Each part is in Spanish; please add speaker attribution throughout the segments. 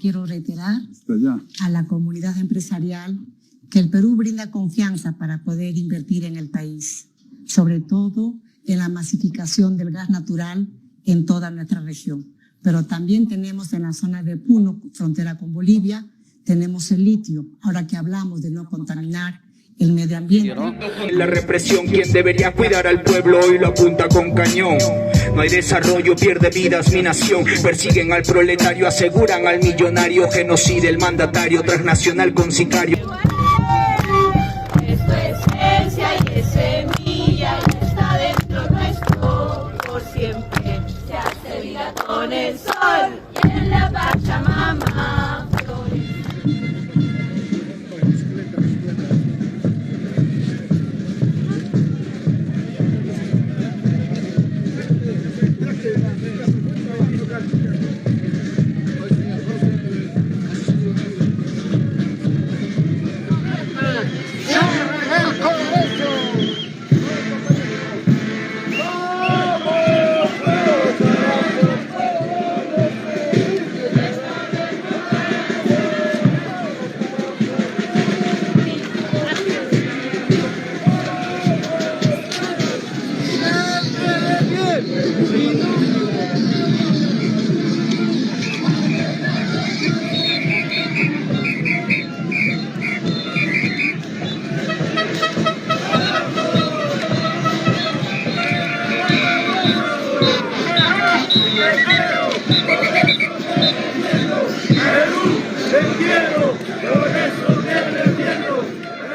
Speaker 1: Quiero reiterar a la comunidad empresarial que el Perú brinda confianza para poder invertir en el país, sobre todo en la masificación del gas natural en toda nuestra región. Pero también tenemos en la zona de Puno, frontera con Bolivia, tenemos el litio. Ahora que hablamos de no contaminar el medio ambiente.
Speaker 2: La represión, quien debería cuidar al pueblo hoy lo apunta con cañón. No hay desarrollo, pierde vidas mi nación. Persiguen al proletario, aseguran al millonario. Genocida el mandatario, transnacional con sicario.
Speaker 3: Esto es ciencia y es semilla y está dentro nuestro. Por siempre se hace vida con el sol y en la Pachamama.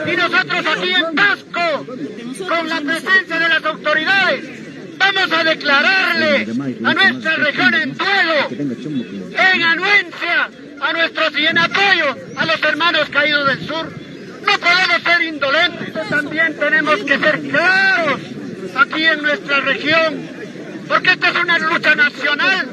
Speaker 4: Y nosotros aquí en Pasco, con la presencia de las autoridades, vamos a declararle a nuestra región en duelo, en anuencia a nuestros y en apoyo a los hermanos caídos del sur. No podemos ser indolentes, también tenemos que ser claros aquí en nuestra región, porque esta es una lucha nacional.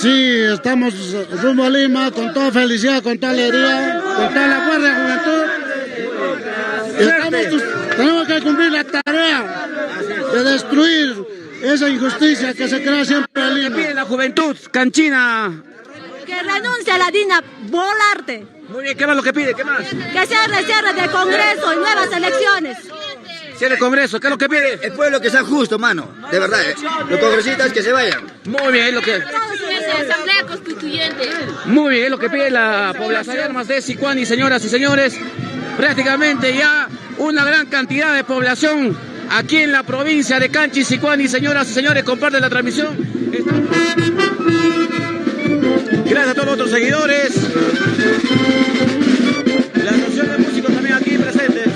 Speaker 5: Sí, estamos rumbo a Lima con toda felicidad, con toda alegría, con toda la fuerza de juventud. Tenemos que cumplir la tarea de destruir esa injusticia que se crea siempre en Lima.
Speaker 2: ¿Qué pide la juventud, Canchina?
Speaker 6: Que renuncie a la Dina Boluarte.
Speaker 2: Muy bien, ¿qué más lo que pide? ¿Qué más?
Speaker 6: Que cierre del Congreso y nuevas elecciones.
Speaker 2: Cierre el Congreso, ¿qué es lo que pide?
Speaker 7: El pueblo que sea justo, mano, de verdad, los congresistas que se vayan.
Speaker 2: Muy bien, es lo que...
Speaker 3: Asamblea Constituyente.
Speaker 2: Muy bien, es lo que pide la población de Armas de Sicuani, señoras y señores. Prácticamente ya una gran cantidad de población aquí en la provincia de Canchi, Sicuani, señoras y señores, comparten la transmisión. Gracias a todos los otros seguidores. La asociación de músicos también aquí presentes.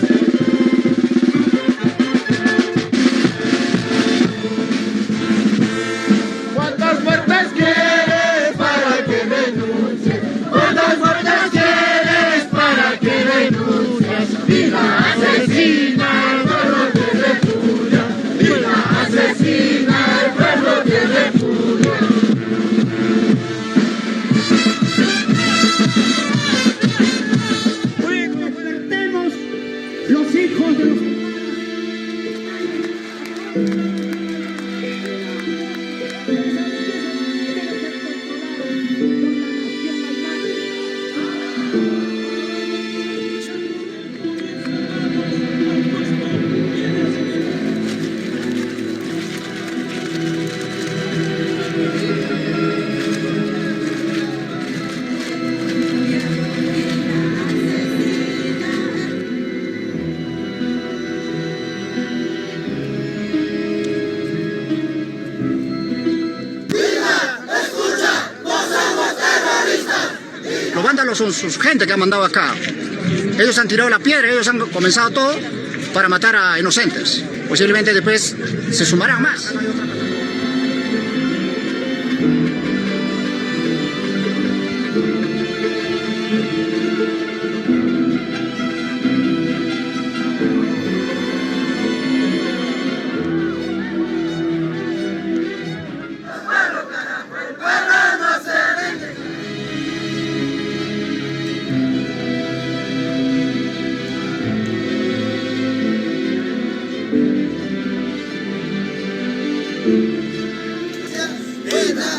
Speaker 5: ¿Cuántas muertes quieres para que renuncies? ¿Cuántas muertes quieres para que renuncies? ¡Viva asesina, el pueblo te repudia! ¡Viva asesina, el pueblo te repudia!
Speaker 8: vándalos son sus gente que han mandado acá. Ellos han tirado la piedra, ellos han comenzado todo para matar a inocentes. Posiblemente después se sumarán más.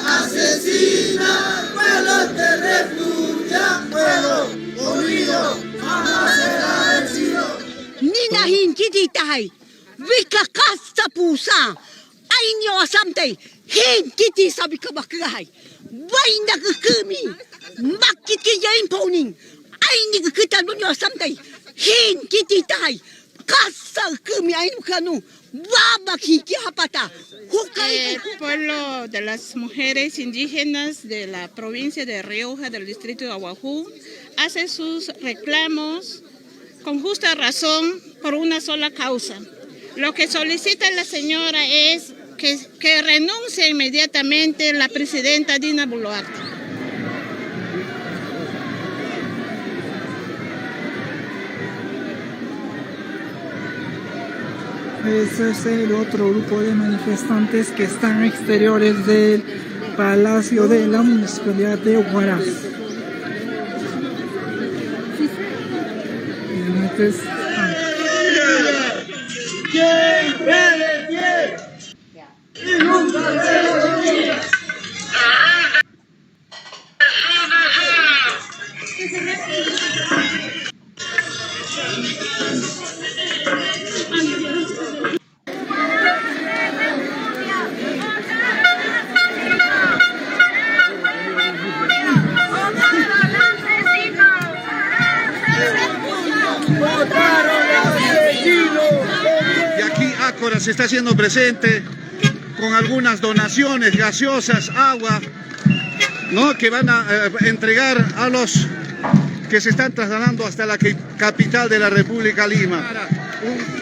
Speaker 5: Asesina, pueblo te refugio, pueblo unido, jamás será vencido.
Speaker 6: Nina hinkiti tahay, wika kasta pusa, ay niyo asamtay, hinkiti sabi ka bakagahay, way nagkakami, makikiyain pauning, ay nagkakita niyo asamtay, hinkiti tahay, kasta kami ay nukano,
Speaker 9: El pueblo de las mujeres indígenas de la provincia de Rioja, del distrito de Aguajú, hace sus reclamos con justa razón por una sola causa. Lo que solicita la señora es que renuncie inmediatamente la presidenta Dina Boluarte.
Speaker 10: Ese es el otro grupo de manifestantes que están exteriores del Palacio de la Municipalidad de Huaraz.
Speaker 5: Y nunca se
Speaker 11: Y aquí Ácora se está haciendo presente con algunas donaciones gaseosas, agua, ¿no?, que van a entregar a los que se están trasladando hasta la capital de la República, Lima.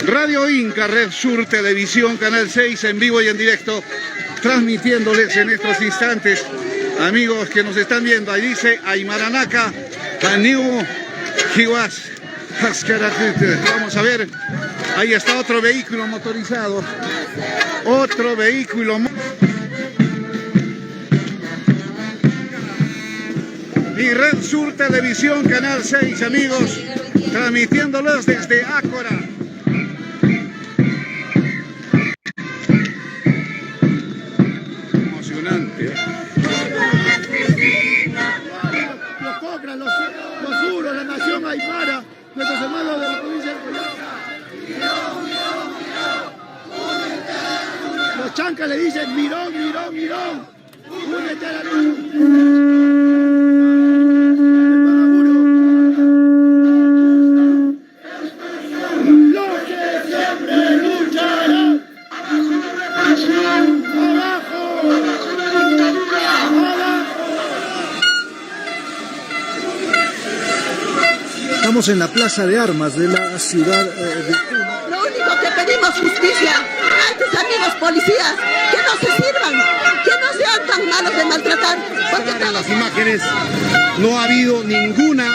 Speaker 11: Radio Inca, Red Sur Televisión, Canal 6, en vivo y en directo, transmitiéndoles en estos instantes, amigos que nos están viendo. Ahí dice Aymaranaka, Taniu, Jiwas, Hascaratute. Vamos a ver, ahí está otro vehículo motorizado, otro vehículo. Y Red Sur Televisión, Canal 6, amigos, transmitiéndolos desde Ácora. Emocionante, ¿eh?
Speaker 5: Los Cocras, los Uros, la nación Aymara, nuestros hermanos de la provincia de Coyhaique. Los chancas le dicen mirón, mirón, mirón. Únete a la lucha.
Speaker 12: Estamos en la Plaza de Armas de la ciudad de Puno.
Speaker 6: Lo único que pedimos justicia a estos amigos policías, que no se sirvan, que no sean tan malos de maltratar.
Speaker 13: En las imágenes no ha habido ninguna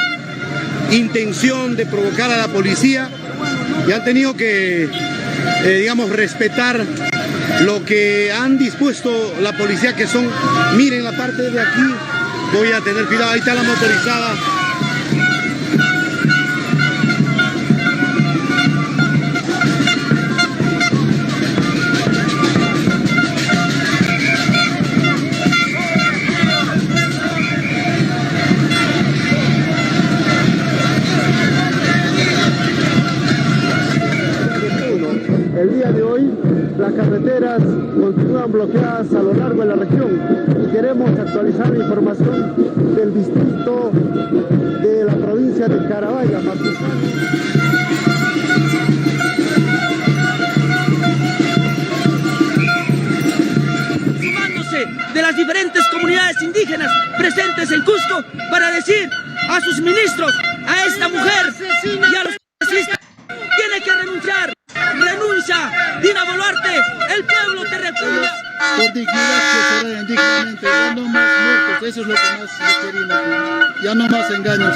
Speaker 13: intención de provocar a la policía y han tenido que, digamos, respetar lo que han dispuesto la policía, que son, miren la parte de aquí, voy a tener cuidado, ahí está la motorizada.
Speaker 14: El día de hoy las carreteras continúan bloqueadas a lo largo de la región y queremos actualizar la información del distrito de la provincia de Carabaya, Matuzano.
Speaker 15: Sumándose de las diferentes comunidades indígenas presentes en Cusco para decir a sus ministros, a esta mujer y a los congresistas. Tiene que renunciar. Renuncia, Dina Boluarte, el pueblo te repudia.
Speaker 14: Por dignidad que será indignamente, ya no más muertos, eso es lo que más queremos, ya no más engaños.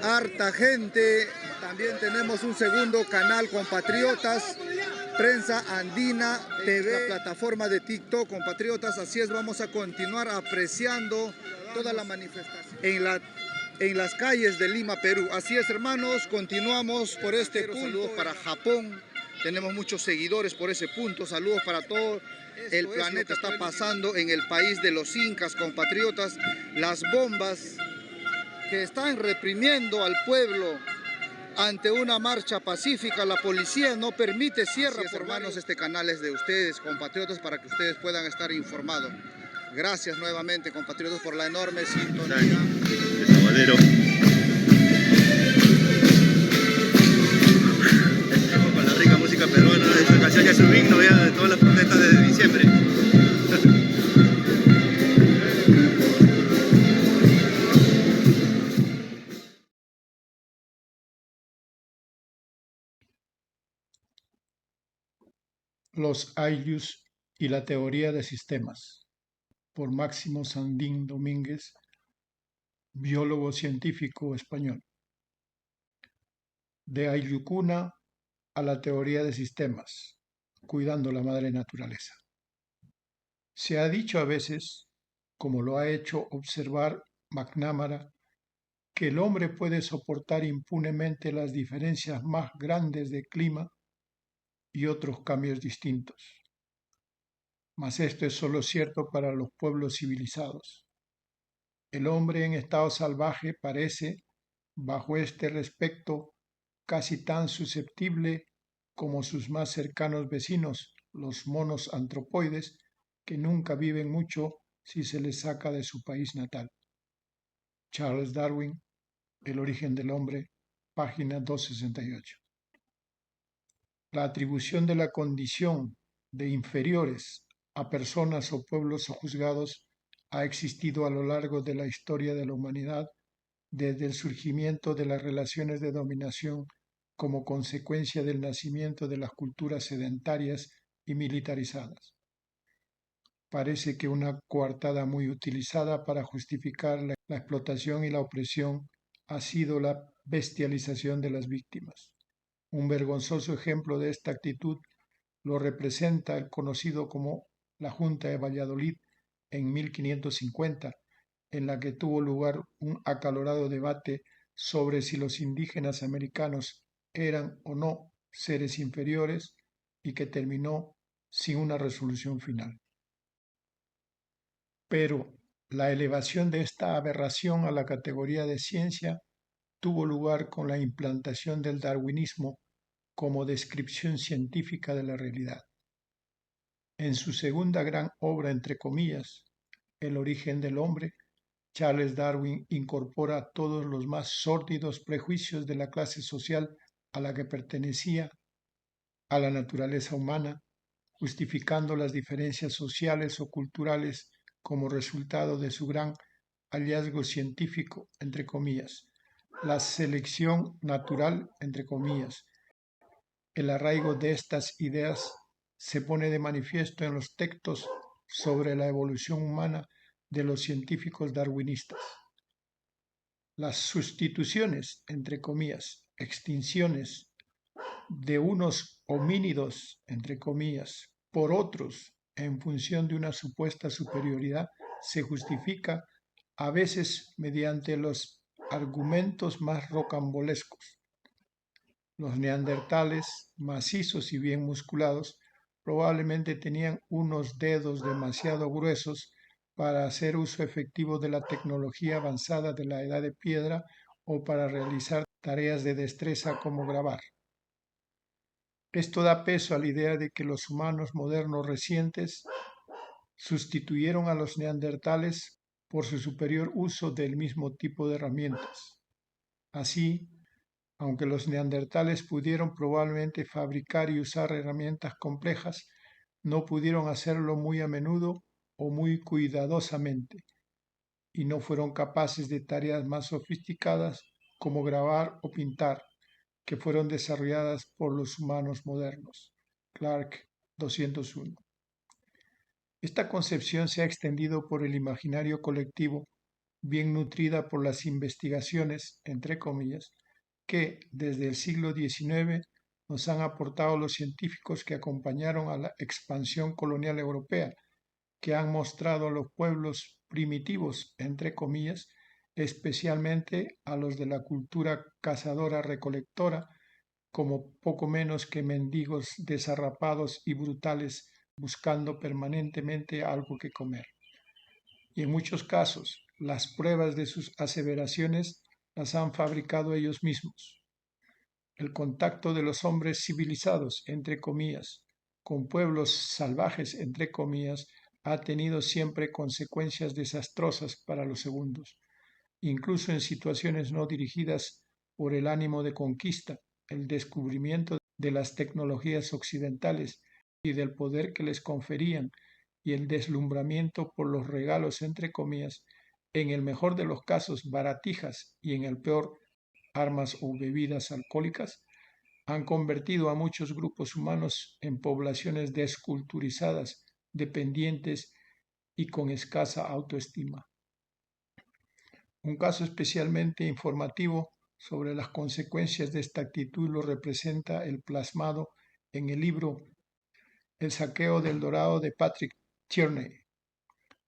Speaker 11: Harta gente, también tenemos un segundo canal, Compatriotas, Prensa Andina TV, la plataforma de TikTok, Compatriotas. Así es, vamos a continuar apreciando toda la manifestación en las calles de Lima, Perú. Así es, hermanos, continuamos por este punto. Saludos para Japón, tenemos muchos seguidores por ese punto, saludos para todo el planeta. Está pasando en el país de los incas, compatriotas, las bombas que están reprimiendo al pueblo ante una marcha pacífica. La policía no permite, cierra. Por manos, este canal es de ustedes, compatriotas, para que ustedes puedan estar informados. Gracias nuevamente, compatriotas, por la enorme sintonía.
Speaker 13: Con la rica música peruana, esta canción ya es un himno ya de todas las protestas desde diciembre.
Speaker 16: Los ayllus y la teoría de sistemas, por Máximo Sandín Domínguez, biólogo científico español. De Ayllucuna a la teoría de sistemas, cuidando la madre naturaleza. Se ha dicho a veces, como lo ha hecho observar McNamara, que el hombre puede soportar impunemente las diferencias más grandes de clima y otros cambios distintos. Mas esto es solo cierto para los pueblos civilizados. El hombre en estado salvaje parece, bajo este respecto, casi tan susceptible como sus más cercanos vecinos, los monos antropoides, que nunca viven mucho si se les saca de su país natal. Charles Darwin, El origen del hombre, página 268. La atribución de la condición de inferiores a personas o pueblos juzgados ha existido a lo largo de la historia de la humanidad desde el surgimiento de las relaciones de dominación como consecuencia del nacimiento de las culturas sedentarias y militarizadas. Parece que una coartada muy utilizada para justificar la explotación y la opresión ha sido la bestialización de las víctimas. Un vergonzoso ejemplo de esta actitud lo representa el conocido como la Junta de Valladolid en 1550, en la que tuvo lugar un acalorado debate sobre si los indígenas americanos eran o no seres inferiores y que terminó sin una resolución final. Pero la elevación de esta aberración a la categoría de ciencia tuvo lugar con la implantación del darwinismo como descripción científica de la realidad. En su segunda gran obra, entre comillas, El origen del hombre, Charles Darwin incorpora todos los más sórdidos prejuicios de la clase social a la que pertenecía a la naturaleza humana, justificando las diferencias sociales o culturales como resultado de su gran hallazgo científico, entre comillas, la selección natural, entre comillas. El arraigo de estas ideas se pone de manifiesto en los textos sobre la evolución humana de los científicos darwinistas. Las sustituciones, entre comillas, extinciones de unos homínidos, entre comillas, por otros en función de una supuesta superioridad se justifica a veces mediante los argumentos más rocambolescos. Los neandertales, macizos y bien musculados, probablemente tenían unos dedos demasiado gruesos para hacer uso efectivo de la tecnología avanzada de la edad de piedra o para realizar tareas de destreza como grabar. Esto da peso a la idea de que los humanos modernos recientes sustituyeron a los neandertales por su superior uso del mismo tipo de herramientas. Así, aunque los neandertales pudieron probablemente fabricar y usar herramientas complejas, no pudieron hacerlo muy a menudo o muy cuidadosamente, y no fueron capaces de tareas más sofisticadas como grabar o pintar, que fueron desarrolladas por los humanos modernos. Clark, 201. Esta concepción se ha extendido por el imaginario colectivo, bien nutrida por las investigaciones, entre comillas, que desde el siglo XIX nos han aportado los científicos que acompañaron a la expansión colonial europea, que han mostrado a los pueblos primitivos, entre comillas, especialmente a los de la cultura cazadora-recolectora, como poco menos que mendigos desarrapados y brutales buscando permanentemente algo que comer. Y en muchos casos, las pruebas de sus aseveraciones las han fabricado ellos mismos. El contacto de los hombres civilizados, entre comillas, con pueblos salvajes, entre comillas, ha tenido siempre consecuencias desastrosas para los segundos, incluso en situaciones no dirigidas por el ánimo de conquista, el descubrimiento de las tecnologías occidentales y del poder que les conferían, y el deslumbramiento por los regalos, entre comillas, en el mejor de los casos baratijas y en el peor armas o bebidas alcohólicas, han convertido a muchos grupos humanos en poblaciones desculturizadas, dependientes y con escasa autoestima. Un caso especialmente informativo sobre las consecuencias de esta actitud lo representa el plasmado en el libro El saqueo del Dorado de Patrick Tierney.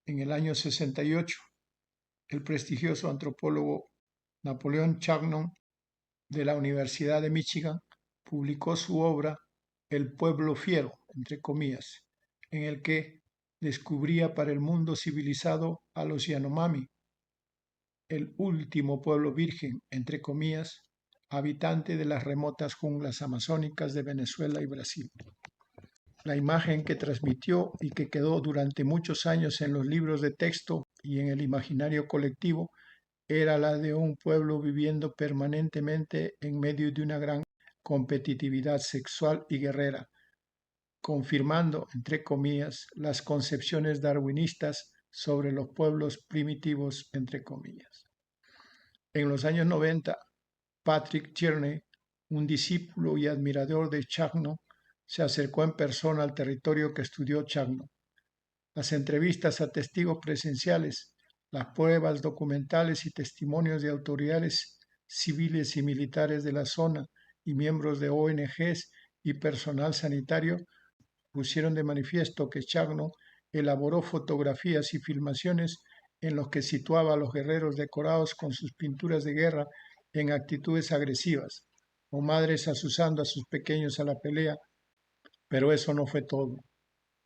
Speaker 16: En el año 68, el prestigioso antropólogo Napoleon Chagnon de la Universidad de Michigan publicó su obra El pueblo fiero, entre comillas, en el que descubría para el mundo civilizado a los Yanomami, el último pueblo virgen, entre comillas, habitante de las remotas junglas amazónicas de Venezuela y Brasil. La imagen que transmitió y que quedó durante muchos años en los libros de texto y en el imaginario colectivo era la de un pueblo viviendo permanentemente en medio de una gran competitividad sexual y guerrera, confirmando, entre comillas, las concepciones darwinistas sobre los pueblos primitivos, entre comillas. En los años 90, Patrick Tierney, un discípulo y admirador de Chagnon, se acercó en persona al territorio que estudió Chagnon. Las entrevistas a testigos presenciales, las pruebas documentales y testimonios de autoridades civiles y militares de la zona y miembros de ONGs y personal sanitario pusieron de manifiesto que Chagnon elaboró fotografías y filmaciones en los que situaba a los guerreros decorados con sus pinturas de guerra en actitudes agresivas, o madres asusando a sus pequeños a la pelea. Pero eso no fue todo.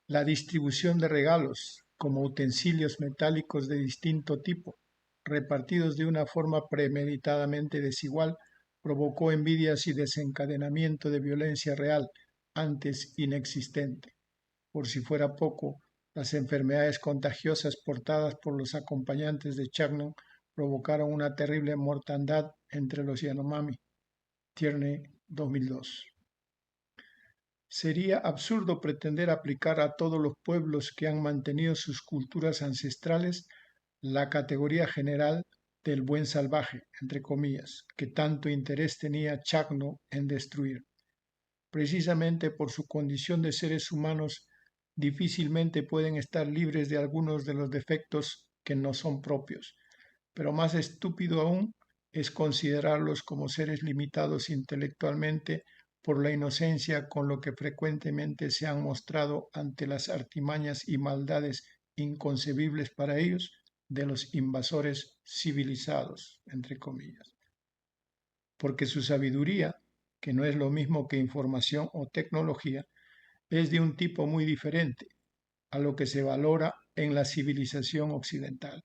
Speaker 16: La distribución de regalos, como utensilios metálicos de distinto tipo, repartidos de una forma premeditadamente desigual, provocó envidias y desencadenamiento de violencia real, antes inexistente. Por si fuera poco, las enfermedades contagiosas portadas por los acompañantes de Chagnon provocaron una terrible mortandad entre los Yanomami. Tierney, 2002. Sería absurdo pretender aplicar a todos los pueblos que han mantenido sus culturas ancestrales la categoría general del buen salvaje, entre comillas, que tanto interés tenía Chagnon en destruir. Precisamente por su condición de seres humanos, difícilmente pueden estar libres de algunos de los defectos que no son propios, pero más estúpido aún es considerarlos como seres limitados intelectualmente por la inocencia con lo que frecuentemente se han mostrado ante las artimañas y maldades inconcebibles para ellos de los invasores civilizados, entre comillas. Porque su sabiduría, que no es lo mismo que información o tecnología, es de un tipo muy diferente a lo que se valora en la civilización occidental.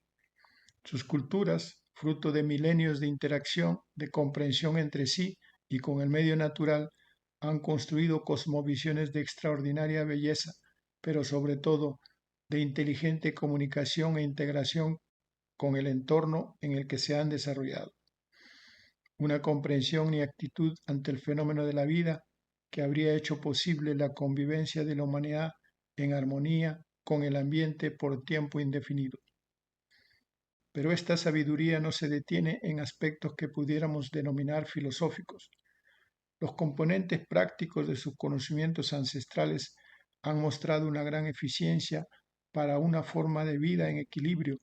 Speaker 16: Sus culturas, fruto de milenios de interacción, de comprensión entre sí y con el medio natural, han construido cosmovisiones de extraordinaria belleza, pero sobre todo de inteligente comunicación e integración con el entorno en el que se han desarrollado. Una comprensión y actitud ante el fenómeno de la vida que habría hecho posible la convivencia de la humanidad en armonía con el ambiente por tiempo indefinido. Pero esta sabiduría no se detiene en aspectos que pudiéramos denominar filosóficos. Los componentes prácticos de sus conocimientos ancestrales han mostrado una gran eficiencia para una forma de vida en equilibrio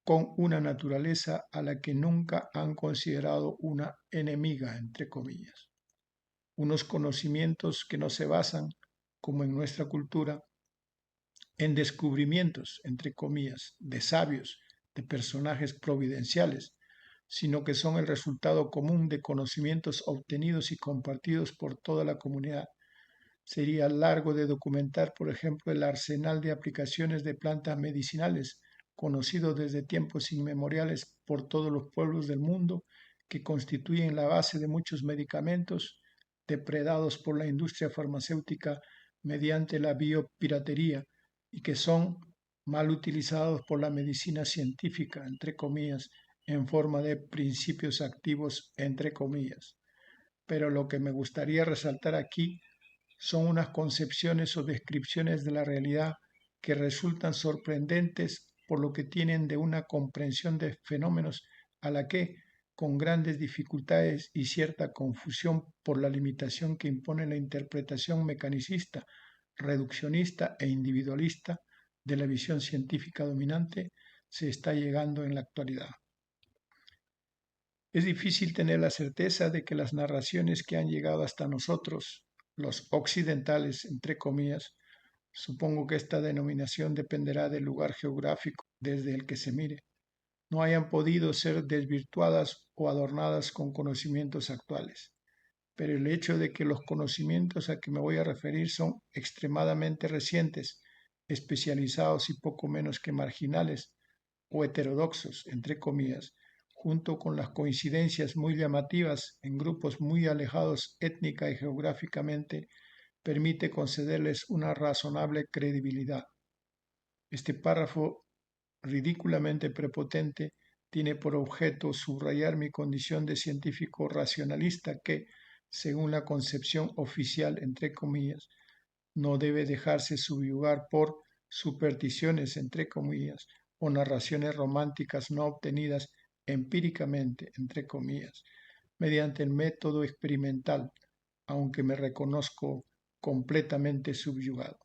Speaker 16: con una naturaleza a la que nunca han considerado una enemiga, entre comillas. Unos conocimientos que no se basan, como en nuestra cultura, en descubrimientos, entre comillas, de sabios, de personajes providenciales, sino que son el resultado común de conocimientos obtenidos y compartidos por toda la comunidad. Sería largo de documentar, por ejemplo, el arsenal de aplicaciones de plantas medicinales, conocido desde tiempos inmemoriales por todos los pueblos del mundo, que constituyen la base de muchos medicamentos depredados por la industria farmacéutica mediante la biopiratería y que son mal utilizados por la medicina científica, entre comillas, en forma de principios activos, entre comillas. Pero lo que me gustaría resaltar aquí son unas concepciones o descripciones de la realidad que resultan sorprendentes por lo que tienen de una comprensión de fenómenos a la que, con grandes dificultades y cierta confusión por la limitación que impone la interpretación mecanicista, reduccionista e individualista de la visión científica dominante, se está llegando en la actualidad. Es difícil tener la certeza de que las narraciones que han llegado hasta nosotros, los occidentales, entre comillas, supongo que esta denominación dependerá del lugar geográfico desde el que se mire, no hayan podido ser desvirtuadas o adornadas con conocimientos actuales. Pero el hecho de que los conocimientos a que me voy a referir son extremadamente recientes, especializados y poco menos que marginales o heterodoxos, entre comillas, junto con las coincidencias muy llamativas en grupos muy alejados étnica y geográficamente, permite concederles una razonable credibilidad. Este párrafo ridículamente prepotente tiene por objeto subrayar mi condición de científico racionalista que, según la concepción oficial, entre comillas, no debe dejarse subyugar por supersticiones, entre comillas, o narraciones románticas no obtenidas empíricamente, entre comillas, mediante el método experimental, aunque me reconozco completamente subyugado.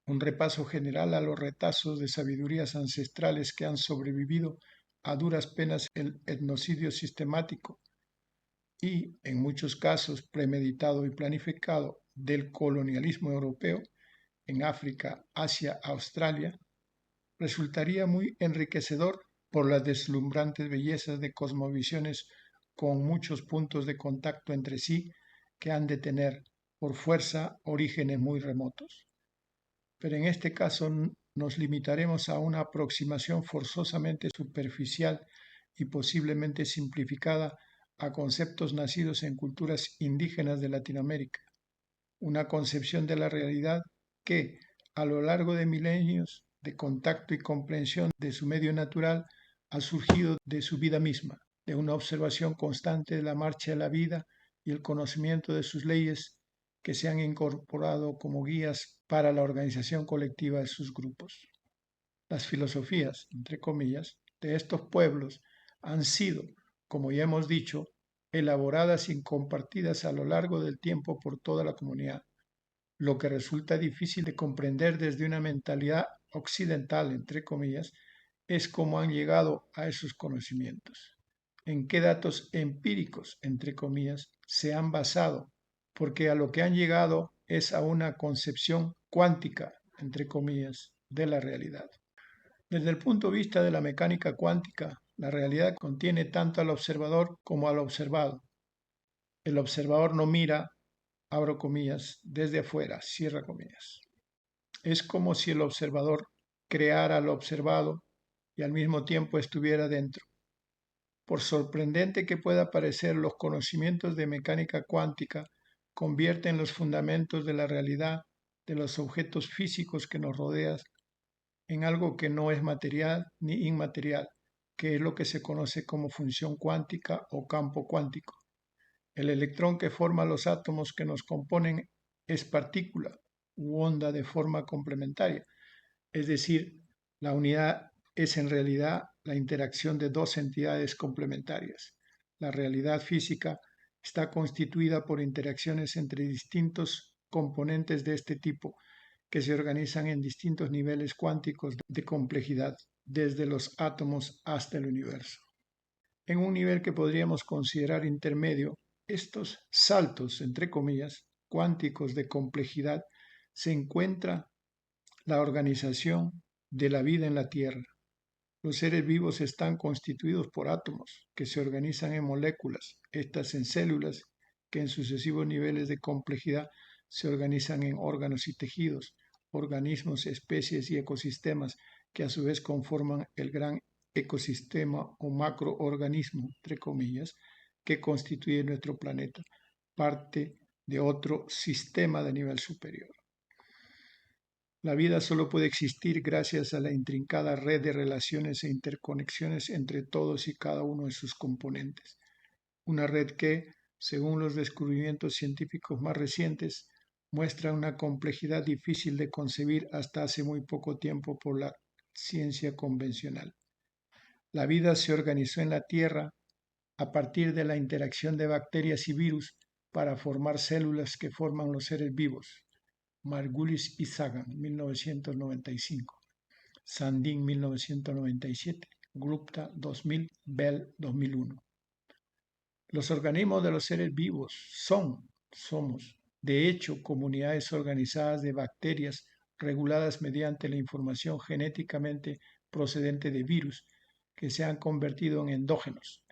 Speaker 16: Un repaso general a los retazos de sabidurías ancestrales que han sobrevivido a duras penas el etnocidio sistemático y, en muchos casos, premeditado y planificado del colonialismo europeo en África, Asia, Australia, resultaría muy enriquecedor por las deslumbrantes bellezas de cosmovisiones con muchos puntos de contacto entre sí que han de tener, por fuerza, orígenes muy remotos. Pero en este caso nos limitaremos a una aproximación forzosamente superficial y posiblemente simplificada a conceptos nacidos en culturas indígenas de Latinoamérica, una concepción de la realidad que, a lo largo de milenios de contacto y comprensión de su medio natural, ha surgido de su vida misma, de una observación constante de la marcha de la vida y el conocimiento de sus leyes que se han incorporado como guías para la organización colectiva de sus grupos. Las filosofías, entre comillas, de estos pueblos han sido, como ya hemos dicho, elaboradas y compartidas a lo largo del tiempo por toda la comunidad, lo que resulta difícil de comprender desde una mentalidad occidental, entre comillas, es cómo han llegado a esos conocimientos, en qué datos empíricos, entre comillas, se han basado, porque a lo que han llegado es a una concepción cuántica, entre comillas, de la realidad. Desde el punto de vista de la mecánica cuántica, la realidad contiene tanto al observador como al observado. El observador no mira, abro comillas, desde afuera, cierra comillas. Es como si el observador creara lo observado y al mismo tiempo estuviera dentro. Por sorprendente que pueda parecer, los conocimientos de mecánica cuántica convierten los fundamentos de la realidad de los objetos físicos que nos rodean en algo que no es material ni inmaterial, que es lo que se conoce como función cuántica o campo cuántico. El electrón que forma los átomos que nos componen es partícula u onda de forma complementaria, es decir, la unidad es en realidad la interacción de dos entidades complementarias. La realidad física está constituida por interacciones entre distintos componentes de este tipo que se organizan en distintos niveles cuánticos de complejidad, desde los átomos hasta el universo. En un nivel que podríamos considerar intermedio, estos saltos, entre comillas, cuánticos de complejidad, se encuentra la organización de la vida en la Tierra. Los seres vivos están constituidos por átomos que se organizan en moléculas, estas en células, que en sucesivos niveles de complejidad se organizan en órganos y tejidos, organismos, especies y ecosistemas que a su vez conforman el gran ecosistema o macroorganismo, entre comillas, que constituye nuestro planeta, parte de otro sistema de nivel superior. La vida solo puede existir gracias a la intrincada red de relaciones e interconexiones entre todos y cada uno de sus componentes. Una red que, según los descubrimientos científicos más recientes, muestra una complejidad difícil de concebir hasta hace muy poco tiempo por la ciencia convencional. La vida se organizó en la Tierra a partir de la interacción de bacterias y virus para formar células que forman los seres vivos. Margulis y Sagan, 1995. Sandin, 1997. Gupta, 2000. Bell, 2001. Los organismos de los seres vivos somos, de hecho, comunidades organizadas de bacterias reguladas mediante la información genéticamente procedente de virus que se han convertido en endógenos,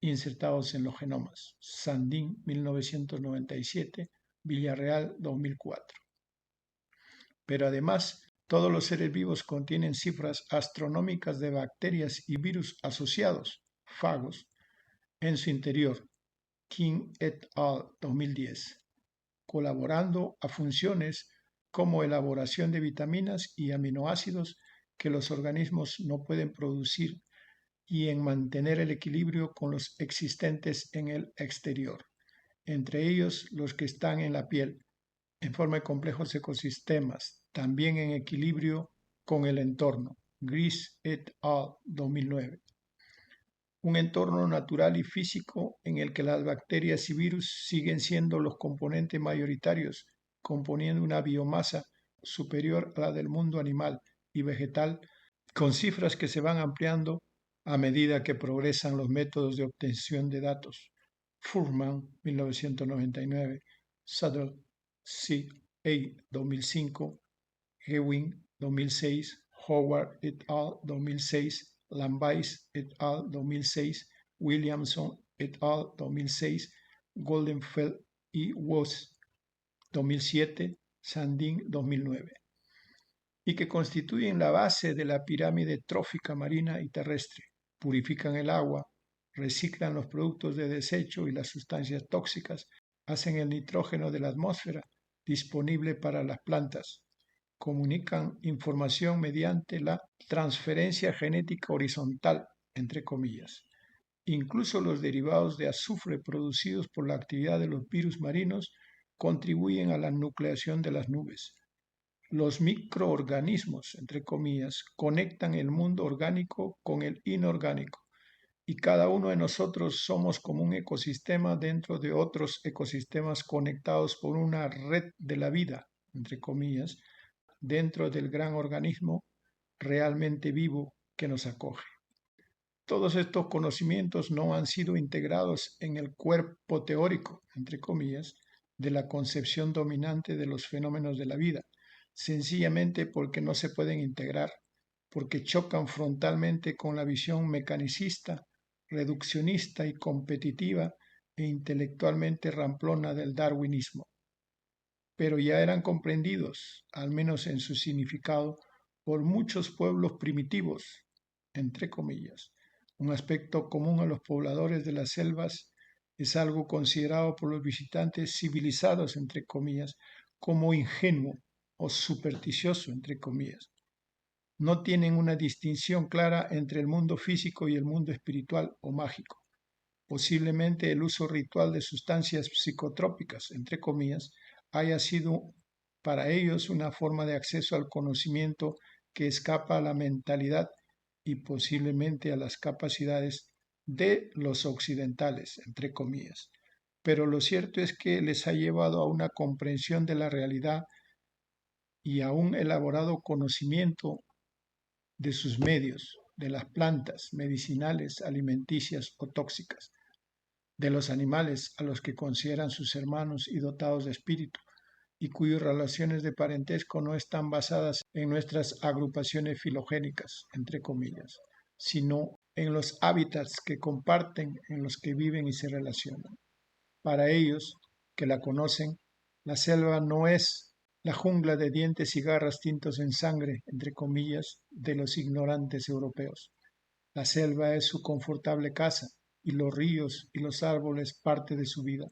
Speaker 16: insertados en los genomas. Sandin, 1997. Villarreal, 2004. Pero además, todos los seres vivos contienen cifras astronómicas de bacterias y virus asociados, fagos, en su interior. King et al. 2010, colaborando a funciones como elaboración de vitaminas y aminoácidos que los organismos no pueden producir y en mantener el equilibrio con los existentes en el exterior, entre ellos los que están en la piel, en forma de complejos ecosistemas, también en equilibrio con el entorno. Gris et al. 2009. Un entorno natural y físico en el que las bacterias y virus siguen siendo los componentes mayoritarios, componiendo una biomasa superior a la del mundo animal y vegetal, con cifras que se van ampliando a medida que progresan los métodos de obtención de datos. Fuhrman, 1999, Suddle, C.A. 2005, Ewing, 2006, Howard et al. 2006, Lambais et al. 2006, Williamson et al. 2006, Goldenfeld y Woos, 2007, Sandin, 2009, y que constituyen la base de la pirámide trófica marina y terrestre. Purifican el agua, reciclan los productos de desecho y las sustancias tóxicas, hacen el nitrógeno de la atmósfera disponible para las plantas, comunican información mediante la transferencia genética horizontal, entre comillas. Incluso los derivados de azufre producidos por la actividad de los virus marinos contribuyen a la nucleación de las nubes. Los microorganismos, entre comillas, conectan el mundo orgánico con el inorgánico, y cada uno de nosotros somos como un ecosistema dentro de otros ecosistemas conectados por una red de la vida, entre comillas, dentro del gran organismo realmente vivo que nos acoge. Todos estos conocimientos no han sido integrados en el cuerpo teórico, entre comillas, de la concepción dominante de los fenómenos de la vida, sencillamente porque no se pueden integrar, porque chocan frontalmente con la visión mecanicista, reduccionista y competitiva e intelectualmente ramplona del darwinismo. Pero ya eran comprendidos, al menos en su significado, por muchos pueblos primitivos, entre comillas. Un aspecto común a los pobladores de las selvas es algo considerado por los visitantes civilizados, entre comillas, como ingenuo o supersticioso, entre comillas. No tienen una distinción clara entre el mundo físico y el mundo espiritual o mágico. Posiblemente el uso ritual de sustancias psicotrópicas, entre comillas, haya sido para ellos una forma de acceso al conocimiento que escapa a la mentalidad y posiblemente a las capacidades de los occidentales, entre comillas. Pero lo cierto es que les ha llevado a una comprensión de la realidad y a un elaborado conocimiento de sus medios, de las plantas medicinales, alimenticias o tóxicas, de los animales a los que consideran sus hermanos y dotados de espíritu, y cuyas relaciones de parentesco no están basadas en nuestras agrupaciones filogénicas, entre comillas, sino en los hábitats que comparten, en los que viven y se relacionan. Para ellos, que la conocen, la selva no es la jungla de dientes y garras tintos en sangre, entre comillas, de los ignorantes europeos. La selva es su confortable casa, y los ríos y los árboles parte de su vida.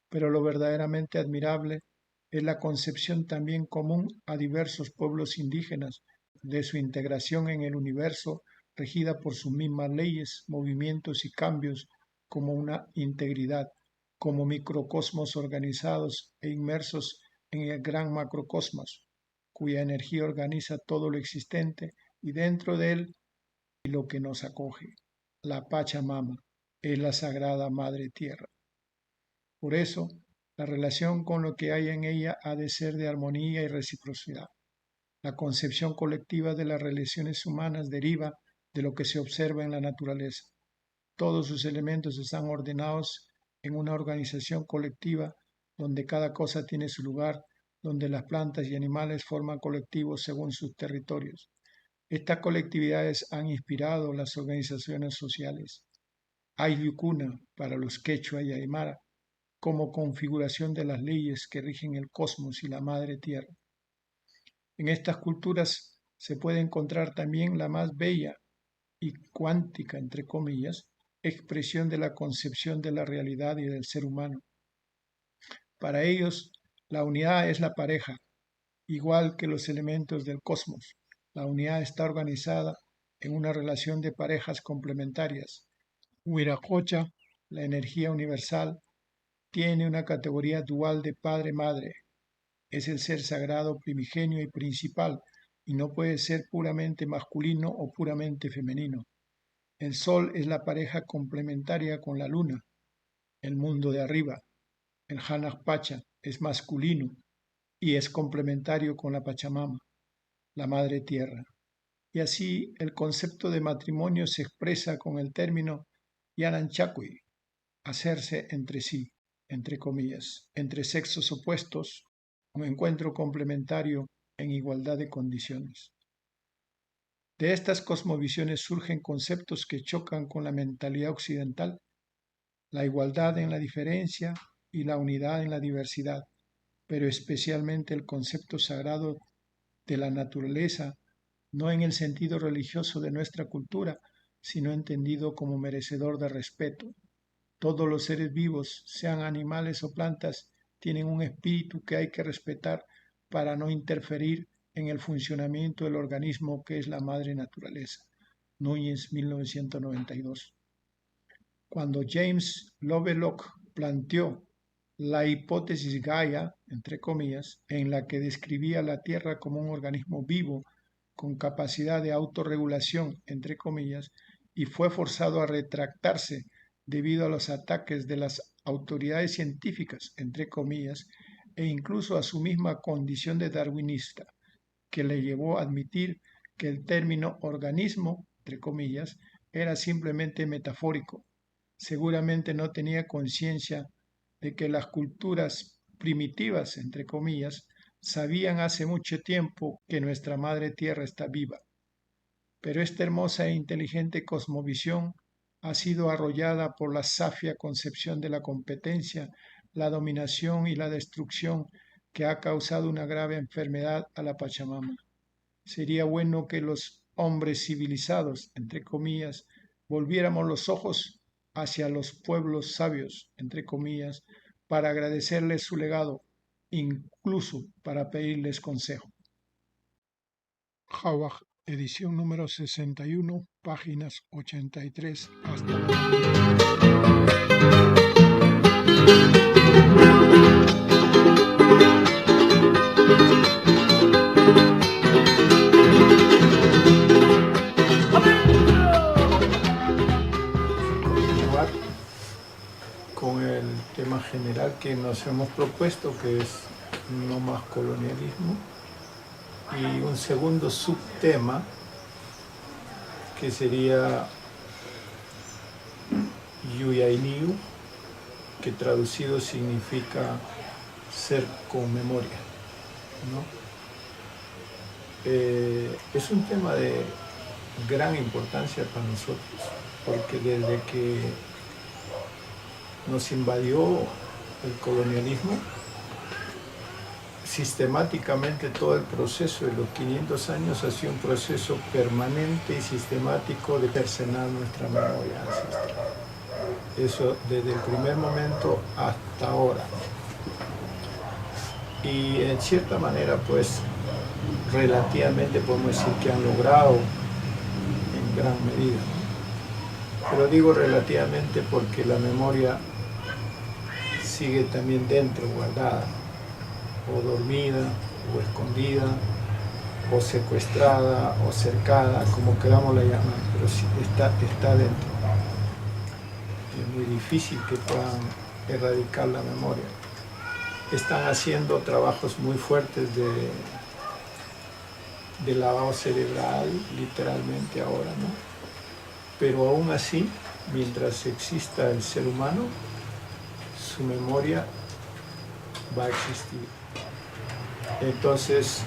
Speaker 16: Pero lo verdaderamente admirable es la concepción también común a diversos pueblos indígenas de su integración en el universo regida por sus mismas leyes, movimientos y cambios como una integridad, como microcosmos organizados e inmersos en el gran macrocosmos, cuya energía organiza todo lo existente y dentro de él y lo que nos acoge. La Pachamama es la sagrada Madre Tierra. Por eso, la relación con lo que hay en ella ha de ser de armonía y reciprocidad. La concepción colectiva de las relaciones humanas deriva de lo que se observa en la naturaleza. Todos sus elementos están ordenados en una organización colectiva donde cada cosa tiene su lugar, donde las plantas y animales forman colectivos según sus territorios. Estas colectividades han inspirado las organizaciones sociales. Hay yukuna para los quechua y aymara, como configuración de las leyes que rigen el cosmos y la madre tierra. En estas culturas se puede encontrar también la más bella y cuántica, entre comillas, expresión de la concepción de la realidad y del ser humano. Para ellos, la unidad es la pareja, igual que los elementos del cosmos. La unidad está organizada en una relación de parejas complementarias. Huiracocha, la energía universal, tiene una categoría dual de padre-madre. Es el ser sagrado primigenio y principal, y no puede ser puramente masculino o puramente femenino. El sol es la pareja complementaria con la luna, el mundo de arriba. El Hanak Pacha es masculino y es complementario con la Pachamama, la Madre Tierra. Y así el concepto de matrimonio se expresa con el término Yananchakui, hacerse entre sí, entre comillas, entre sexos opuestos, un encuentro complementario en igualdad de condiciones. De estas cosmovisiones surgen conceptos que chocan con la mentalidad occidental, la igualdad en la diferencia y la unidad en la diversidad, pero especialmente el concepto sagrado de la naturaleza, no en el sentido religioso de nuestra cultura, sino entendido como merecedor de respeto. Todos los seres vivos, sean animales o plantas, tienen un espíritu que hay que respetar para no interferir en el funcionamiento del organismo que es la madre naturaleza. Núñez, 1992. Cuando James Lovelock planteó la hipótesis Gaia, entre comillas, en la que describía la Tierra como un organismo vivo con capacidad de autorregulación, entre comillas, y fue forzado a retractarse debido a los ataques de las autoridades científicas, entre comillas, e incluso a su misma condición de darwinista, que le llevó a admitir que el término organismo, entre comillas, era simplemente metafórico. Seguramente no tenía conciencia de que las culturas primitivas, entre comillas, sabían hace mucho tiempo que nuestra Madre Tierra está viva. Pero esta hermosa e inteligente cosmovisión ha sido arrollada por la safia concepción de la competencia, la dominación y la destrucción que ha causado una grave enfermedad a la Pachamama. Sería bueno que los hombres civilizados, entre comillas, volviéramos los ojos hacia los pueblos sabios, entre comillas, para agradecerles su legado, incluso para pedirles consejo. Jawaj, edición número 61, páginas 83 hasta 90. Con el tema general que nos hemos propuesto, que es no más colonialismo, y un segundo subtema que sería Yuyainiu, que traducido significa ser con memoria, ¿no? Es un tema de gran importancia para nosotros, porque desde que nos invadió el colonialismo, sistemáticamente todo el proceso de los 500 años ha sido un proceso permanente y sistemático de cercenar nuestra memoria ancestral. Eso desde el primer momento hasta ahora. Y en cierta manera, pues, relativamente podemos decir que han logrado en gran medida. Pero digo relativamente porque la memoria sigue también dentro, guardada, o dormida, o escondida, o secuestrada, o cercada, como queramos la llamar, pero sí está dentro. Es muy difícil que puedan erradicar la memoria. Están haciendo trabajos muy fuertes de lavado cerebral, literalmente ahora, ¿no? Pero aún así, mientras exista el ser humano, su memoria va a existir. Entonces,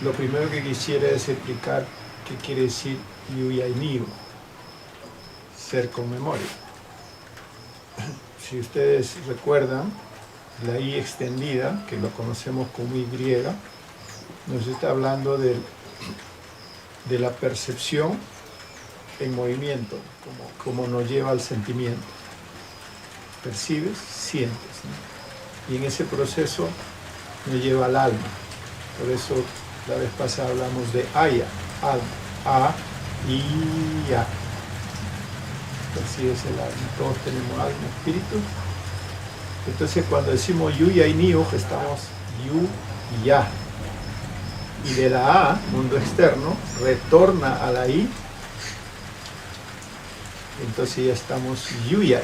Speaker 16: lo primero que quisiera es explicar qué quiere decir Yuyainiu, ser con memoria. Si ustedes recuerdan, la I extendida, que lo conocemos como Y, nos está hablando de la percepción en movimiento, como nos lleva al sentimiento. Percibes, sientes, ¿no? Y en ese proceso nos lleva al alma. Por eso la vez pasada hablamos de Aya, alma, A, I, A. Percibes el alma. Todos tenemos alma, espíritu. Entonces cuando decimos Yuyainiu, estamos Yu y Ya. Y de la A, mundo externo, retorna a la I. Entonces ya estamos Yuyai.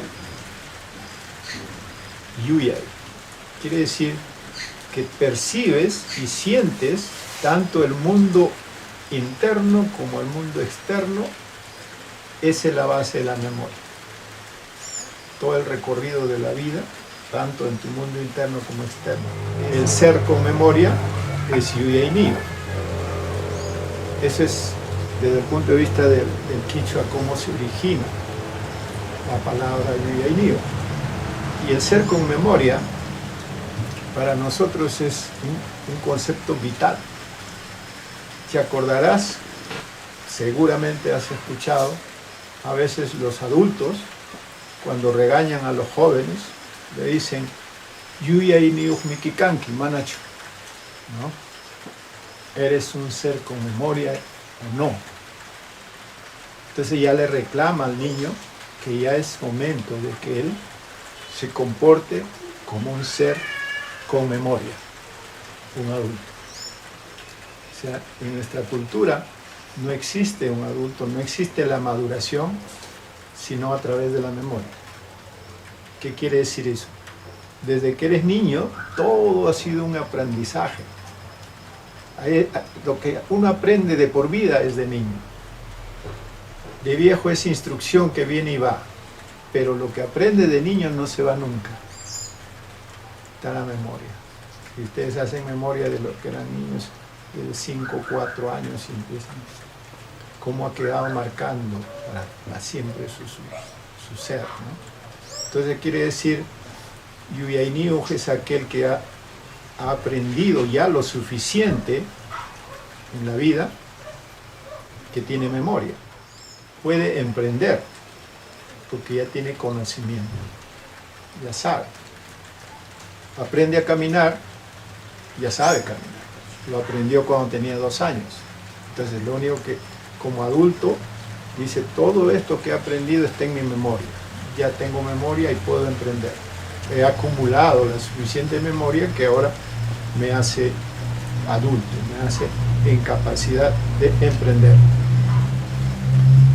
Speaker 16: Yuyai. Quiere decir que percibes y sientes tanto el mundo interno como el mundo externo. Esa es la base de la memoria. Todo el recorrido de la vida, tanto en tu mundo interno como externo. El ser con memoria es Yuyainiu. Eso es desde el punto de vista del quichua, cómo se origina la palabra Yuyainiu. Y el ser con memoria para nosotros es un concepto vital. Te acordarás, seguramente has escuchado, a veces los adultos, cuando regañan a los jóvenes, le dicen Yuyainiu mikikanki manacho, ¿no? ¿Eres un ser con memoria o no? Entonces ya le reclama al niño que ya es momento de que él se comporte como un ser con memoria, un adulto. O sea, en nuestra cultura no existe un adulto, no existe la maduración, sino a través de la memoria. ¿Qué quiere decir eso? Desde que eres niño, todo ha sido un aprendizaje. Lo que uno aprende de por vida es de niño. De viejo es instrucción que viene y va, pero lo que aprende de niño no se va nunca. Está la memoria. Si ustedes hacen memoria de lo que eran niños de 5 o 4 años y empiezan, cómo ha quedado marcando para siempre su ser, ¿no? Entonces quiere decir, Yuyainiu es aquel que ha aprendido ya lo suficiente en la vida que tiene memoria. Puede emprender porque ya tiene conocimiento, ya sabe. Aprende a caminar, ya sabe caminar. Lo aprendió cuando tenía 2 años. Entonces lo único que como adulto dice, todo esto que he aprendido está en mi memoria. Ya tengo memoria y puedo emprender. He acumulado la suficiente memoria que ahora me hace adulto, me hace en capacidad de emprender.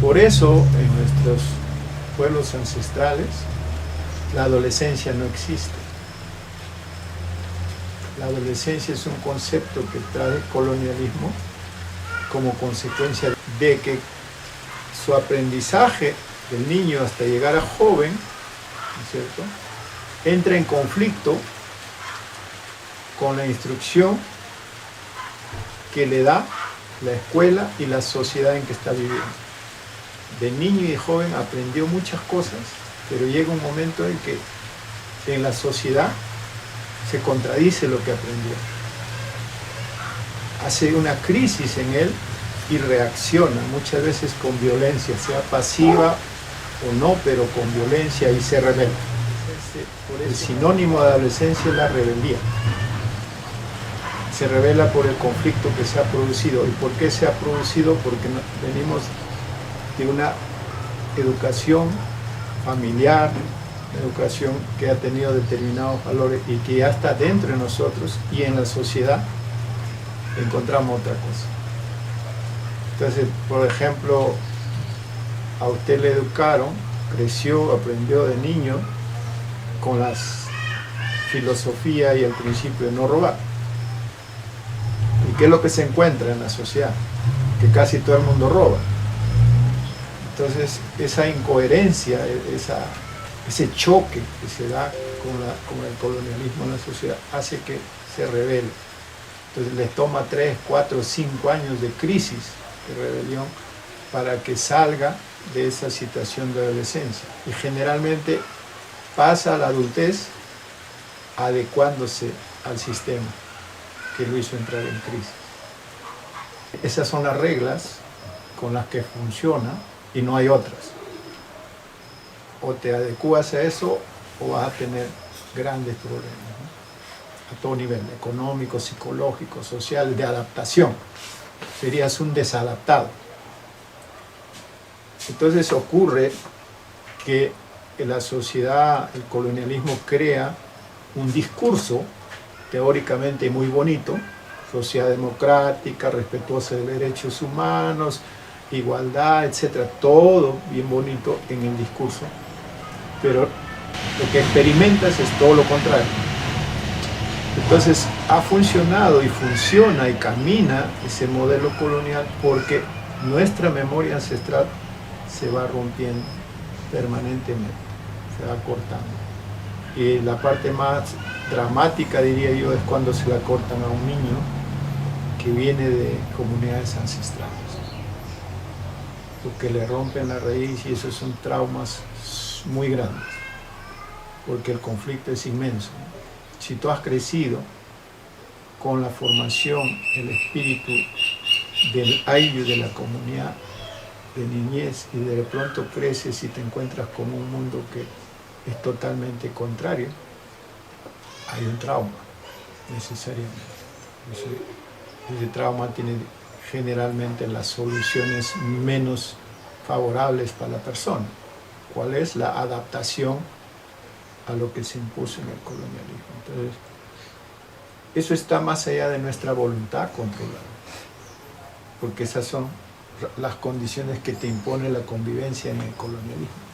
Speaker 16: Por eso en nuestros pueblos ancestrales la adolescencia no existe. La adolescencia es un concepto que trae el colonialismo como consecuencia de que su aprendizaje del niño hasta llegar a joven, ¿no es cierto?, entra en conflicto con la instrucción que le da la escuela y la sociedad en que está viviendo. De niño y de joven aprendió muchas cosas, pero llega un momento en que en la sociedad se contradice lo que aprendió. Hace una crisis en él y reacciona, muchas veces con violencia, sea pasiva o no, pero con violencia, y se rebela. El sinónimo de adolescencia es la rebeldía. Se revela por el conflicto que se ha producido. ¿Y por qué se ha producido? Porque venimos de una educación familiar, educación que ha tenido determinados valores y que ya está dentro de nosotros, y en la sociedad encontramos otra cosa. Entonces, por ejemplo, a usted le educaron, creció, aprendió de niño con la filosofía y el principio de no robar. ¿Y qué es lo que se encuentra en la sociedad? Que casi todo el mundo roba. Entonces, esa incoherencia, ese choque que se da con el colonialismo en la sociedad hace que se rebele. Entonces les toma 3, 4, 5 años de crisis, de rebelión, para que salga de esa situación de adolescencia. Y generalmente pasa a la adultez adecuándose al sistema que lo hizo entrar en crisis. Esas son las reglas con las que funciona y no hay otras. O te adecuas a eso o vas a tener grandes problemas, ¿no? A todo nivel, económico, psicológico, social, de adaptación. Serías un desadaptado. Entonces ocurre que en la sociedad, el colonialismo crea un discurso teóricamente muy bonito, sociedad democrática, respetuosa de derechos humanos, igualdad, etcétera, todo bien bonito en el discurso, pero lo que experimentas es todo lo contrario. Entonces ha funcionado y funciona y camina ese modelo colonial porque nuestra memoria ancestral se va rompiendo permanentemente, se va cortando. Y la parte más dramática, diría yo, es cuando se la cortan a un niño que viene de comunidades ancestrales, porque le rompen la raíz, y esos son traumas muy grandes, porque el conflicto es inmenso. Si tú has crecido con la formación, el espíritu del ayllu de la comunidad de niñez, y de pronto creces y te encuentras con un mundo que es totalmente contrario, hay un trauma, necesariamente. Ese trauma tiene generalmente las soluciones menos favorables para la persona. ¿Cuál es? La adaptación a lo que se impuso en el colonialismo. Entonces, eso está más allá de nuestra voluntad controlada, porque esas son las condiciones que te impone la convivencia en el colonialismo.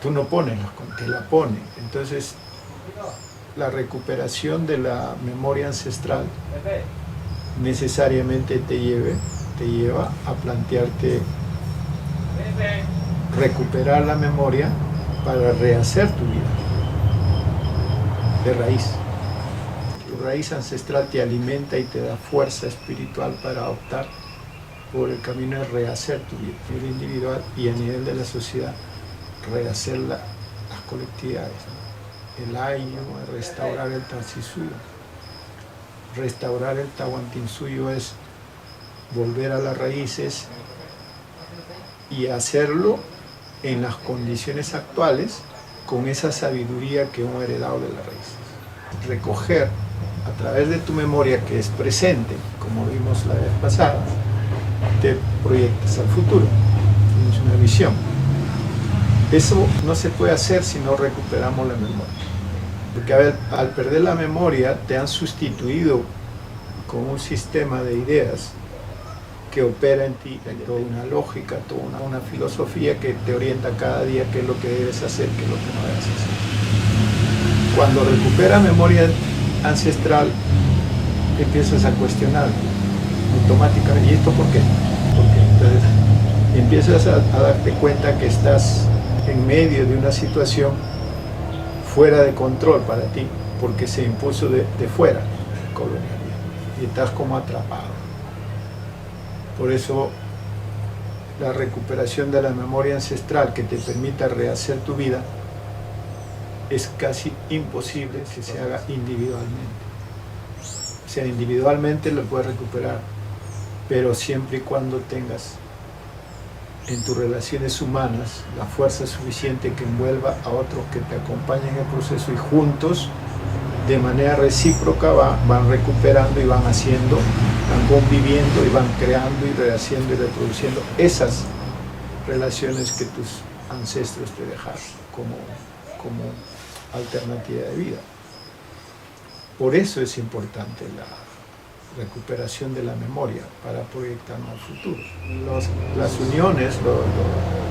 Speaker 16: Tú no pones, te la pone. Entonces, la recuperación de la memoria ancestral necesariamente te lleva a plantearte recuperar la memoria para rehacer tu vida de raíz. Tu raíz ancestral te alimenta y te da fuerza espiritual para optar por el camino de rehacer tu vida, a nivel individual y a nivel de la sociedad, rehacer las colectividades, ¿no? El ayllu, restaurar el tarsisuyo. restaurar el Tahuantinsuyo es volver a las raíces y hacerlo en las condiciones actuales con esa sabiduría que hemos heredado de las raíces. Recoger a través de tu memoria, que es presente, como vimos la vez pasada, te proyectas al futuro, tienes una visión. Eso no se puede hacer si no recuperamos la memoria. Porque al perder la memoria te han sustituido con un sistema de ideas que opera en ti, toda una lógica, toda una filosofía que te orienta cada día qué es lo que debes hacer, qué es lo que no debes hacer. Cuando recuperas memoria ancestral, empiezas a cuestionar automáticamente, ¿y esto por qué? Porque entonces empiezas a darte cuenta que estás en medio de una situación fuera de control para ti, porque se impuso de fuera el colonialismo, y estás como atrapado. Por eso la recuperación de la memoria ancestral que te permita rehacer tu vida es casi imposible si se haga individualmente. O sea, individualmente lo puedes recuperar, pero siempre y cuando tengas en tus relaciones humanas la fuerza suficiente que envuelva a otros que te acompañen en el proceso y juntos, de manera recíproca, van recuperando y van haciendo, van conviviendo y van creando y rehaciendo y reproduciendo esas relaciones que tus ancestros te dejaron como alternativa de vida. Por eso es importante la recuperación de la memoria para proyectarnos al futuro. Las uniones,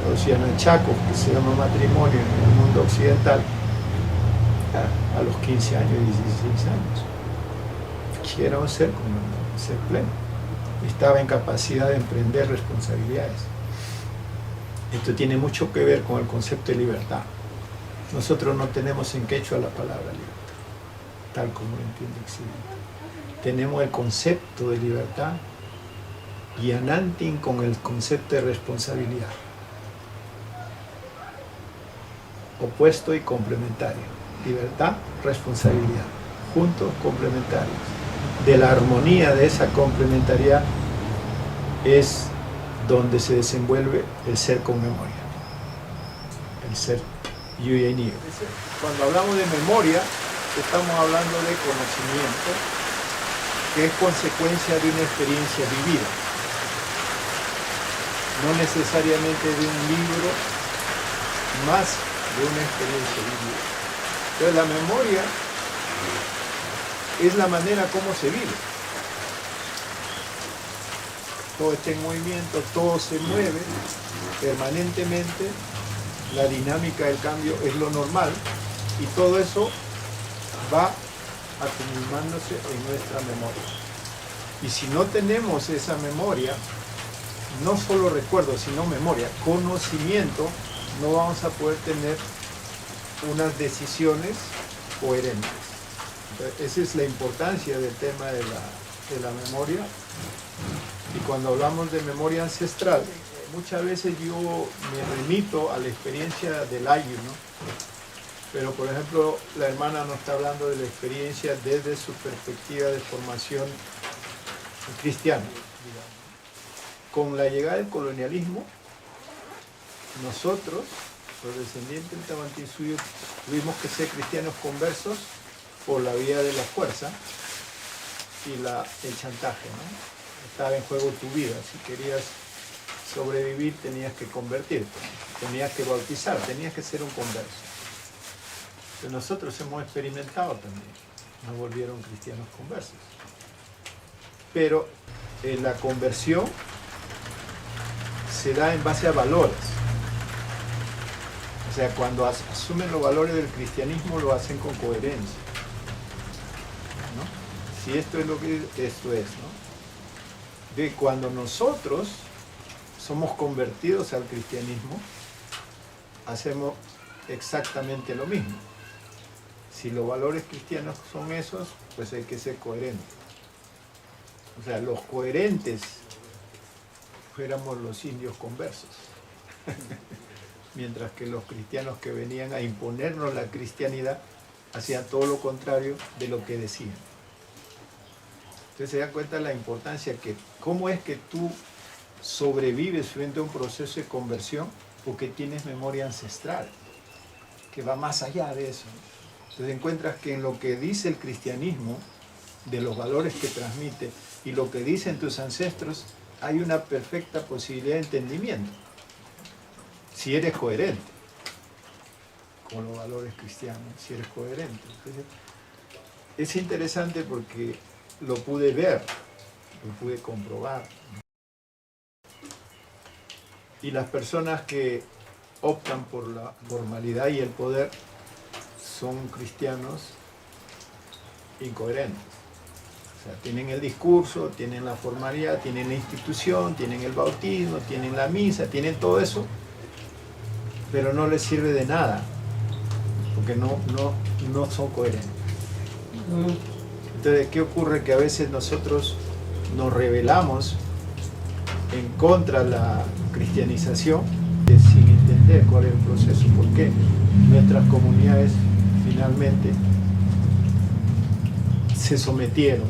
Speaker 16: los yanachacos, que se llama matrimonio en el mundo occidental, a los 15 años, 16 años, quisieron ser pleno. Estaba en capacidad de emprender responsabilidades. Esto tiene mucho que ver con el concepto de libertad. Nosotros no tenemos en quechua la palabra libertad, tal como lo entiende Occidente. Tenemos el concepto de libertad y anantin con el concepto de responsabilidad. Opuesto y complementario. Libertad, responsabilidad. Juntos, complementarios. De la armonía de esa complementariedad es donde se desenvuelve el ser con memoria. El ser Yuyenio. Cuando hablamos de memoria, estamos hablando de conocimiento, que es consecuencia de una experiencia vivida, no necesariamente de un libro, más de una experiencia vivida. Entonces la memoria es la manera como se vive. Todo está en movimiento, todo se mueve permanentemente, la dinámica del cambio es lo normal y todo eso va acumulándose en nuestra memoria. Y si no tenemos esa memoria, no solo recuerdo, sino memoria, conocimiento, no vamos a poder tener unas decisiones coherentes. Entonces, esa es la importancia del tema de la memoria. Y cuando hablamos de memoria ancestral, muchas veces yo me remito a la experiencia del ayu, ¿no? Pero por ejemplo, la hermana nos está hablando de la experiencia desde su perspectiva de formación cristiana. Con la llegada del colonialismo, nosotros, los descendientes del Tahuantinsuyo, tuvimos que ser cristianos conversos por la vía de la fuerza y el chantaje, ¿no? Estaba en juego tu vida. Si querías sobrevivir, tenías que convertirte, tenías que bautizar, tenías que ser un converso. Pero nosotros hemos experimentado también, nos volvieron cristianos conversos. Pero la conversión se da en base a valores. O sea, cuando asumen los valores del cristianismo, lo hacen con coherencia, ¿no? Si esto es lo que esto es, ¿no? De cuando nosotros somos convertidos al cristianismo, hacemos exactamente lo mismo. Si los valores cristianos son esos, pues hay que ser coherentes. O sea, los coherentes fuéramos los indios conversos. Mientras que los cristianos que venían a imponernos la cristianidad hacían todo lo contrario de lo que decían.
Speaker 17: Entonces se da cuenta de la importancia que, cómo es que tú sobrevives frente a un proceso de conversión, porque tienes memoria ancestral, que va más allá de eso. Entonces encuentras que en lo que dice el cristianismo, de los valores que transmite, y lo que dicen tus ancestros, hay una perfecta posibilidad de entendimiento, si eres coherente con los valores cristianos, si eres coherente. Entonces, es interesante porque lo pude ver, lo pude comprobar. Y las personas que optan por la formalidad y el poder son cristianos incoherentes. O sea, tienen el discurso, tienen la formalidad, tienen la institución, tienen el bautismo, tienen la misa, tienen todo eso, pero no les sirve de nada, porque no son coherentes. Entonces, ¿qué ocurre? Que a veces nosotros nos rebelamos en contra de la cristianización sin entender cuál es el proceso, porque nuestras comunidades finalmente se sometieron,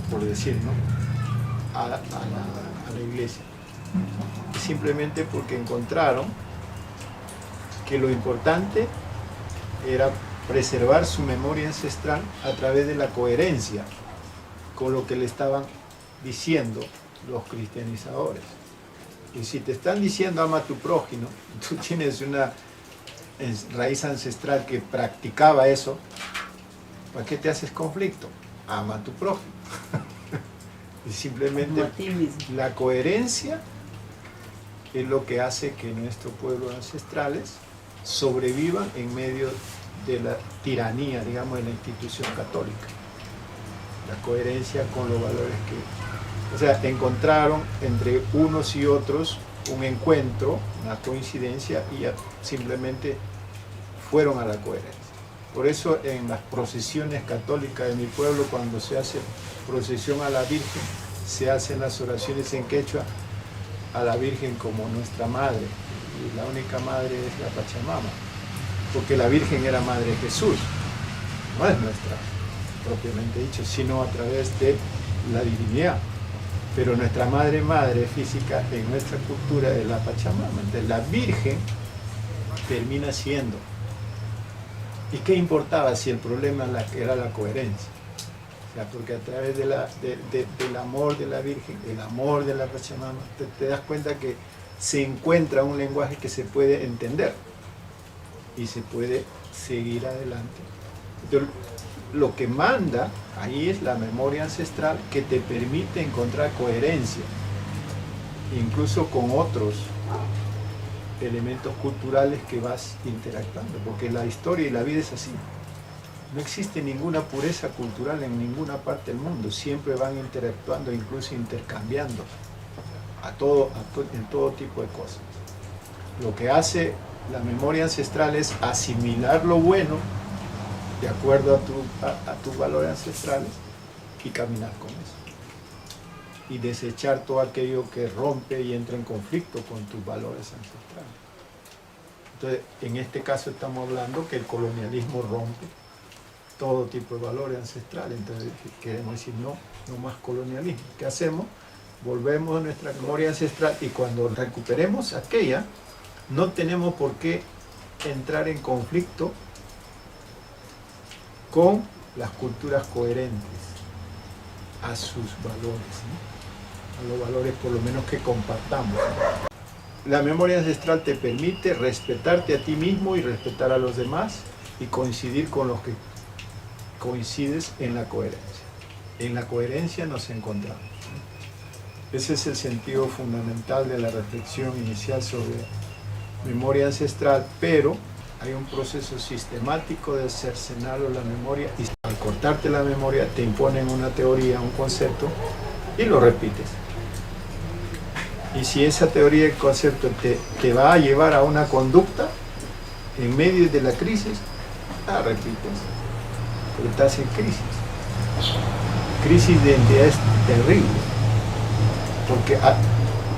Speaker 17: por decir, ¿no?, a la iglesia, simplemente porque encontraron que lo importante era preservar su memoria ancestral a través de la coherencia con lo que le estaban diciendo los cristianizadores. Y si te están diciendo ama a tu prójimo, tú tienes una raíz ancestral que practicaba eso, ¿para qué te haces conflicto? Ama a tu prójimo. Y simplemente la coherencia es lo que hace que nuestros pueblos ancestrales sobrevivan en medio de la tiranía, digamos, de la institución católica. La coherencia con los valores que... O sea, encontraron entre unos y otros un encuentro, una coincidencia, y ya simplemente fueron a la coherencia. Por eso en las procesiones católicas de mi pueblo, cuando se hace procesión a la Virgen, se hacen las oraciones en quechua a la Virgen como nuestra madre, y la única madre es la Pachamama, porque la Virgen era madre de Jesús, no es nuestra propiamente dicho, sino a través de la divinidad. Pero nuestra madre física en nuestra cultura es la Pachamama. Entonces la Virgen termina siendo. ¿Y qué importaba si el problema era la coherencia? O sea, porque a través del amor de la Virgen, el amor de la Pachamama, te das cuenta que se encuentra un lenguaje que se puede entender y se puede seguir adelante. Entonces, lo que manda ahí es la memoria ancestral, que te permite encontrar coherencia, incluso con otros elementos culturales que vas interactuando, porque la historia y la vida es así. No existe ninguna pureza cultural en ninguna parte del mundo, siempre van interactuando, incluso intercambiando en todo tipo de cosas. Lo que hace la memoria ancestral es asimilar lo bueno de acuerdo a tus valores ancestrales y caminar con eso. Y desechar todo aquello que rompe y entra en conflicto con tus valores ancestrales. Entonces, en este caso estamos hablando que el colonialismo rompe todo tipo de valores ancestrales. Entonces, queremos decir no más colonialismo. ¿Qué hacemos? Volvemos a nuestra memoria ancestral, y cuando recuperemos aquella, no tenemos por qué entrar en conflicto con las culturas coherentes a sus valores, ¿no?, a los valores por lo menos que compartamos. La memoria ancestral te permite respetarte a ti mismo y respetar a los demás, y coincidir con los que coincides en la coherencia. En la coherencia nos encontramos. Ese es el sentido fundamental de la reflexión inicial sobre memoria ancestral, pero hay un proceso sistemático de cercenar la memoria, y al cortarte la memoria te imponen una teoría, un concepto, y lo repites. Y si esa teoría y concepto te va a llevar a una conducta en medio de la crisis, la repites, pero estás en crisis. Crisis de identidad es terrible, porque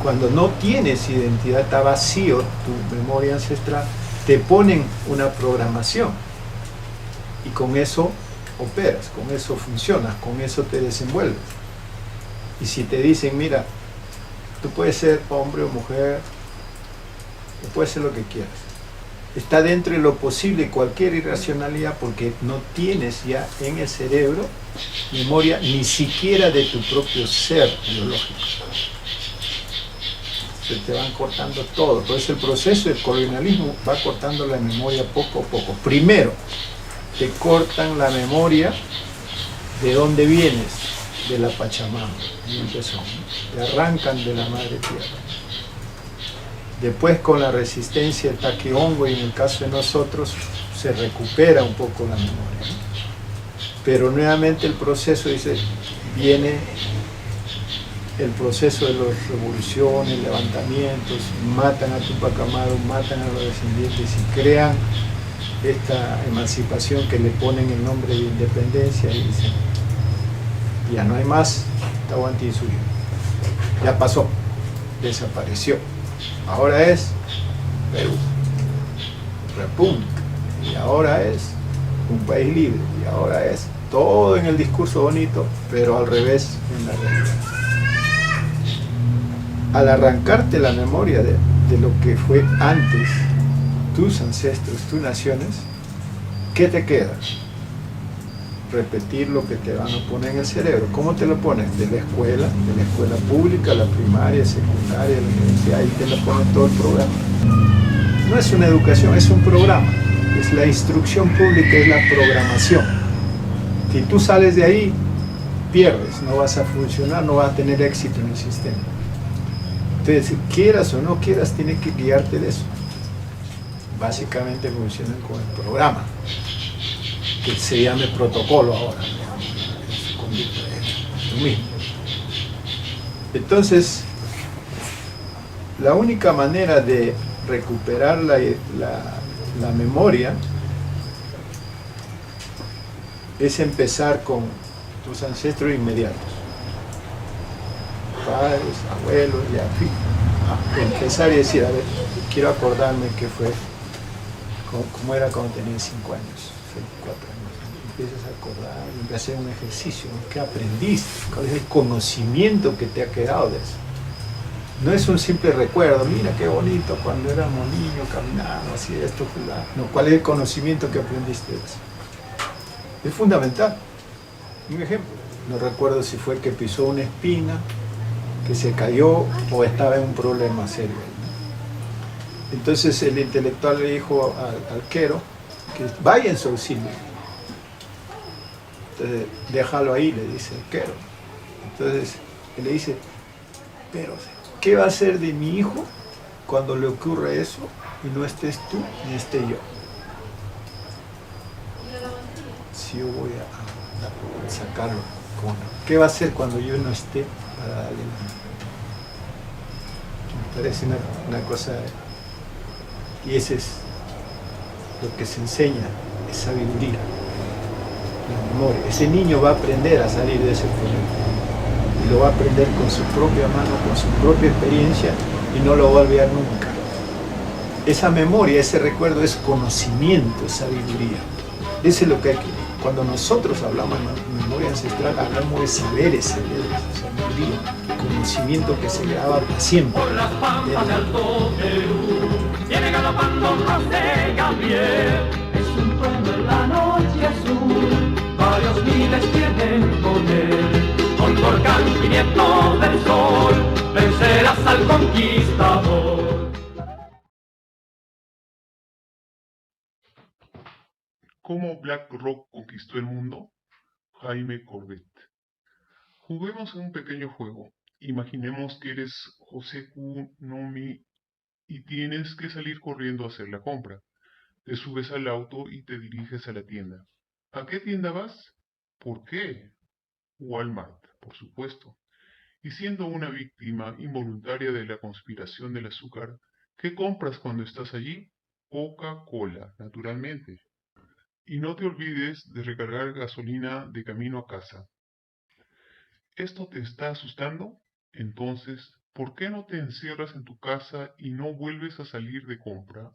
Speaker 17: cuando no tienes identidad, está vacío tu memoria ancestral, te ponen una programación, y con eso operas, con eso funcionas, con eso te desenvuelves. Y si te dicen, mira, tú puedes ser hombre o mujer, tú puedes ser lo que quieras. Está dentro de lo posible cualquier irracionalidad porque no tienes ya en el cerebro memoria ni siquiera de tu propio ser biológico. Se te van cortando todo. Por eso el proceso del colonialismo va cortando la memoria poco a poco. Primero, te cortan la memoria de dónde vienes, de la Pachamama. Y empezó, te arrancan de la madre tierra. Después con la resistencia del Taquiongo y en el caso de nosotros se recupera un poco la memoria. Pero nuevamente el proceso, dice, viene el proceso de las revoluciones, levantamientos, matan a Tupac Amaru, matan a los descendientes y crean esta emancipación que le ponen el nombre de independencia y dicen, ya no hay más Tahuantinsuyo, ya pasó, desapareció. Ahora es Perú, república, y ahora es un país libre, y ahora es todo en el discurso bonito, pero al revés en la realidad. Al arrancarte la memoria de lo que fue antes, tus ancestros, tus naciones, ¿qué te queda? Repetir lo que te van a poner en el cerebro. ¿Cómo te lo ponen? De la escuela pública, la primaria, secundaria, la universidad, ahí te lo ponen todo el programa. No es una educación, es un programa. Es la instrucción pública, es la programación. Si tú sales de ahí, pierdes, no vas a funcionar, no vas a tener éxito en el sistema. Entonces, quieras o no quieras, tienes que guiarte de eso. Básicamente funcionan con el programa, que se llame protocolo ahora, lo mismo. Entonces, la única manera de recuperar la memoria es empezar con tus ancestros inmediatos, padres, abuelos, y así. Empezar y decir, a ver, quiero acordarme qué fue, cómo era cuando tenía 5 años, 4 años. Empiezas a acordar, empiezas a hacer un ejercicio, ¿qué aprendiste? ¿Cuál es el conocimiento que te ha quedado de eso? No es un simple recuerdo, mira qué bonito cuando éramos niños caminando, así esto, no, ¿cuál es el conocimiento que aprendiste de eso? Es fundamental. Un ejemplo, no recuerdo si fue que pisó una espina, que se cayó o estaba en un problema serio. Entonces el intelectual le dijo al arquero que vaya en su auxilio. Entonces, déjalo ahí, le dice el arquero. Entonces él le dice, pero ¿qué va a hacer de mi hijo cuando le ocurra eso y no estés tú ni esté yo? Si yo voy a sacarlo, ¿qué va a hacer cuando yo no esté para darle la mano? Me parece una cosa, y ese es lo que se enseña, es sabiduría, la memoria. Ese niño va a aprender a salir de ese problema y lo va a aprender con su propia mano, con su propia experiencia, y no lo va a olvidar nunca. Esa memoria, ese recuerdo es conocimiento, es sabiduría. Eso es lo que hay que... Cuando nosotros hablamos de memoria ancestral, hablamos de saberes, sabiduría, conocimiento que se graba para siempre.
Speaker 5: Por las pampas de Alto Perú, viene galopando José Gabriel. Es un pueblo en la noche azul, varios miles vienen con él. Con Gorgán y nieto del sol, vencerás al conquistador.
Speaker 18: ¿Cómo Black Rock conquistó el mundo? Jaime Corbett. Juguemos un pequeño juego. Imaginemos que eres Joseku Nomi y tienes que salir corriendo a hacer la compra. Te subes al auto y te diriges a la tienda. ¿A qué tienda vas? ¿Por qué? Walmart, por supuesto. Y siendo una víctima involuntaria de la conspiración del azúcar, ¿qué compras cuando estás allí? Coca-Cola, naturalmente. Y no te olvides de recargar gasolina de camino a casa. ¿Esto te está asustando? Entonces, ¿por qué no te encierras en tu casa y no vuelves a salir de compra?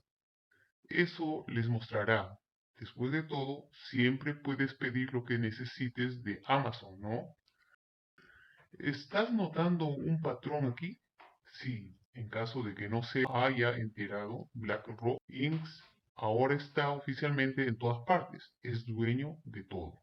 Speaker 18: Eso les mostrará. Después de todo, siempre puedes pedir lo que necesites de Amazon, ¿no? ¿Estás notando un patrón aquí? Sí, en caso de que no se haya enterado, BlackRock Inc. ahora está oficialmente en todas partes, es dueño de todo.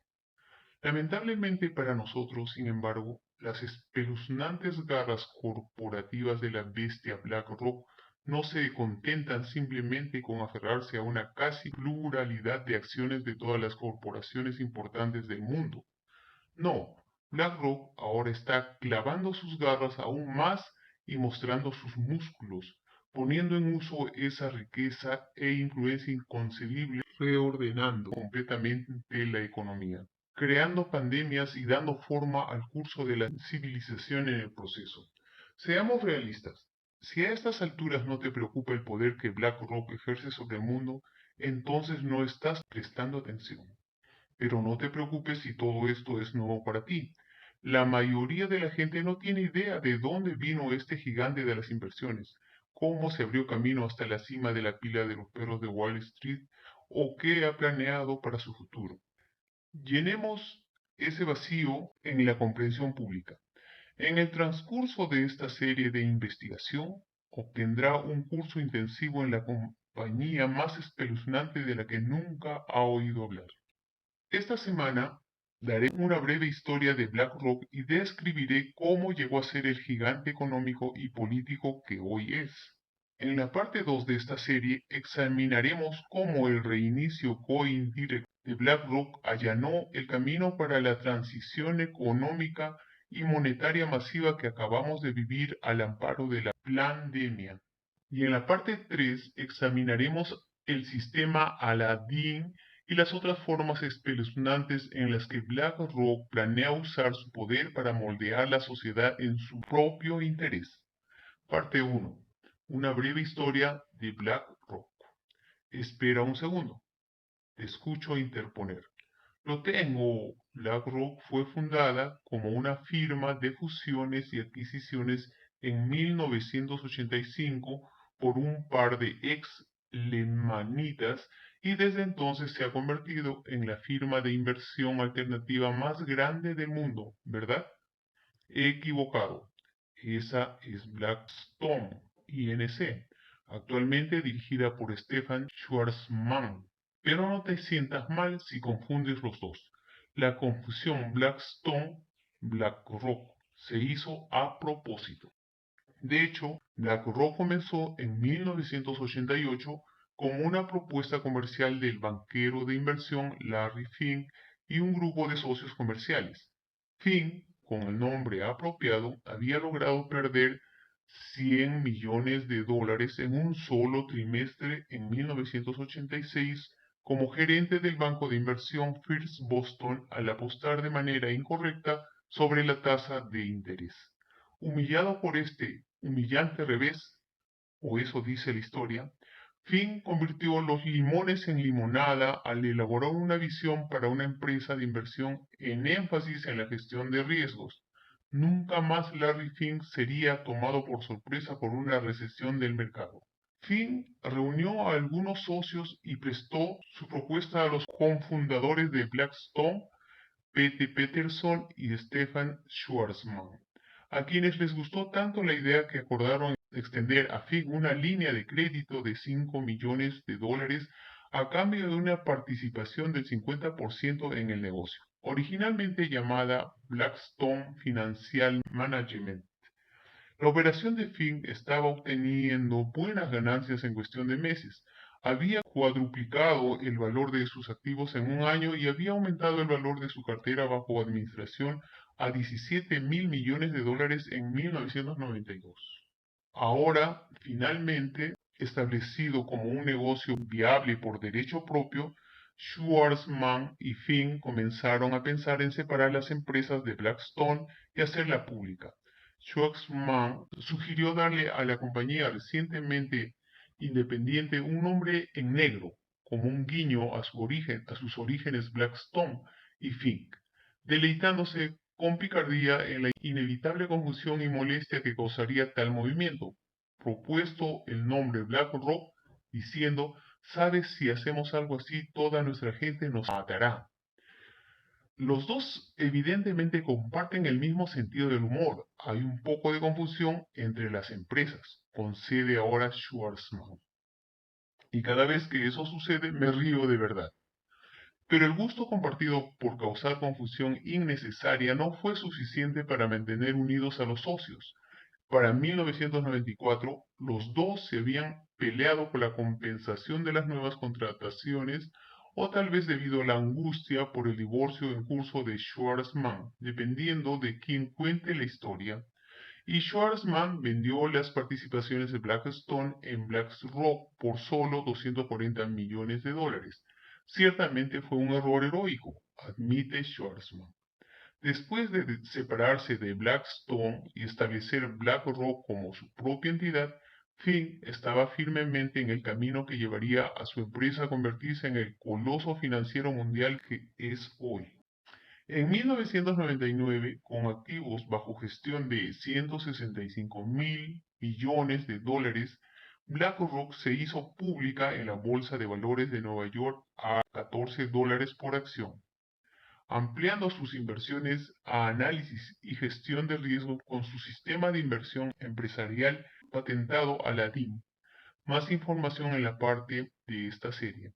Speaker 18: Lamentablemente para nosotros, sin embargo, las espeluznantes garras corporativas de la bestia BlackRock no se contentan simplemente con aferrarse a una casi pluralidad de acciones de todas las corporaciones importantes del mundo. No, BlackRock ahora está clavando sus garras aún más y mostrando sus músculos, poniendo en uso esa riqueza e influencia inconcebible, reordenando completamente la economía, creando pandemias y dando forma al curso de la civilización en el proceso. Seamos realistas. Si a estas alturas no te preocupa el poder que BlackRock ejerce sobre el mundo, entonces no estás prestando atención. Pero no te preocupes si todo esto es nuevo para ti. La mayoría de la gente no tiene idea de dónde vino este gigante de las inversiones, cómo se abrió camino hasta la cima de la pila de los perros de Wall Street o qué ha planeado para su futuro. Llenemos ese vacío en la comprensión pública. En el transcurso de esta serie de investigación, obtendrá un curso intensivo en la compañía más espeluznante de la que nunca ha oído hablar. Esta semana daré una breve historia de BlackRock y describiré cómo llegó a ser el gigante económico y político que hoy es. En la parte 2 de esta serie examinaremos cómo el reinicio Going Direct de BlackRock allanó el camino para la transición económica y monetaria masiva que acabamos de vivir al amparo de la pandemia. Y en la parte 3 examinaremos el sistema Aladdin y las otras formas espeluznantes en las que BlackRock planea usar su poder para moldear la sociedad en su propio interés. Parte 1. Una breve historia de BlackRock. Espera un segundo. Te escucho interponer. Lo tengo. BlackRock fue fundada como una firma de fusiones y adquisiciones en 1985 por un par de ex-lemanitas y desde entonces se ha convertido en la firma de inversión alternativa más grande del mundo, ¿verdad? He equivocado. Esa es Blackstone, Inc., actualmente dirigida por Stefan Schwarzman. Pero no te sientas mal si confundes los dos. La confusión Blackstone-BlackRock se hizo a propósito. De hecho, BlackRock comenzó en 1988 como una propuesta comercial del banquero de inversión Larry Fink y un grupo de socios comerciales. Fink, con el nombre apropiado, había logrado perder $100 millones en un solo trimestre en 1986 como gerente del banco de inversión First Boston al apostar de manera incorrecta sobre la tasa de interés. Humillado por este humillante revés, o eso dice la historia, Fink convirtió los limones en limonada al elaborar una visión para una empresa de inversión en énfasis en la gestión de riesgos. Nunca más Larry Fink sería tomado por sorpresa por una recesión del mercado. Fink reunió a algunos socios y prestó su propuesta a los cofundadores de Blackstone, Pete Peterson y Stefan Schwarzman, a quienes les gustó tanto la idea que acordaron extender a Fink una línea de crédito de $5 millones a cambio de una participación del 50% en el negocio, originalmente llamada Blackstone Financial Management. La operación de Fink estaba obteniendo buenas ganancias en cuestión de meses. Había cuadruplicado el valor de sus activos en un año y había aumentado el valor de su cartera bajo administración a $17 mil millones en 1992. Ahora, finalmente, establecido como un negocio viable por derecho propio, Schwarzman y Fink comenzaron a pensar en separar las empresas de Blackstone y hacerla pública. Schwarzman sugirió darle a la compañía recientemente independiente un nombre en negro, como un guiño a sus orígenes Blackstone y Fink, deleitándose con picardía en la inevitable confusión y molestia que causaría tal movimiento, propuesto el nombre BlackRock, diciendo: «Sabes, si hacemos algo así, toda nuestra gente nos matará». Los dos evidentemente comparten el mismo sentido del humor. Hay un poco de confusión entre las empresas, concede ahora Schwarzman. Y cada vez que eso sucede me río de verdad. Pero el gusto compartido por causar confusión innecesaria no fue suficiente para mantener unidos a los socios. Para 1994, los dos se habían peleado por la compensación de las nuevas contrataciones o tal vez debido a la angustia por el divorcio en curso de Schwarzman, dependiendo de quién cuente la historia. Y Schwarzman vendió las participaciones de Blackstone en BlackRock por solo $240 millones. Ciertamente fue un error heroico, admite Schwarzman. Después de separarse de Blackstone y establecer BlackRock como su propia entidad, Finn estaba firmemente en el camino que llevaría a su empresa a convertirse en el coloso financiero mundial que es hoy. En 1999, con activos bajo gestión de $165.000 millones, BlackRock se hizo pública en la Bolsa de Valores de Nueva York a $14 por acción, ampliando sus inversiones a análisis y gestión de riesgo con su sistema de inversión empresarial patentado Aladdin. Más información en la parte de esta serie.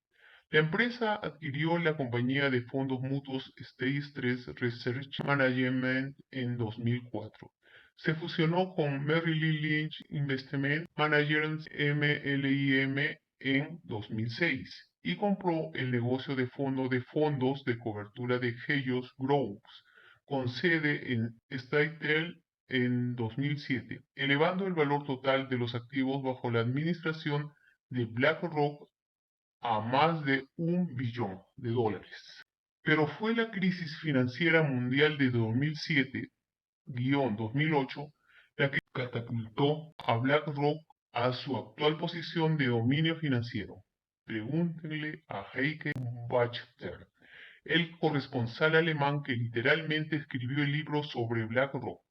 Speaker 18: La empresa adquirió la compañía de fondos mutuos State Street Research Management en 2004. Se fusionó con Merrill Lynch Investment Managers MLIM en 2006 y compró el negocio de fondos de cobertura de Helios Groves, con sede en Seattle en 2007, elevando el valor total de los activos bajo la administración de BlackRock a más de $1 billón. Pero fue la crisis financiera mundial de 2007-2008 la que catapultó a BlackRock a su actual posición de dominio financiero. Pregúntenle a Heike Wachter, el corresponsal alemán que literalmente escribió el libro sobre BlackRock.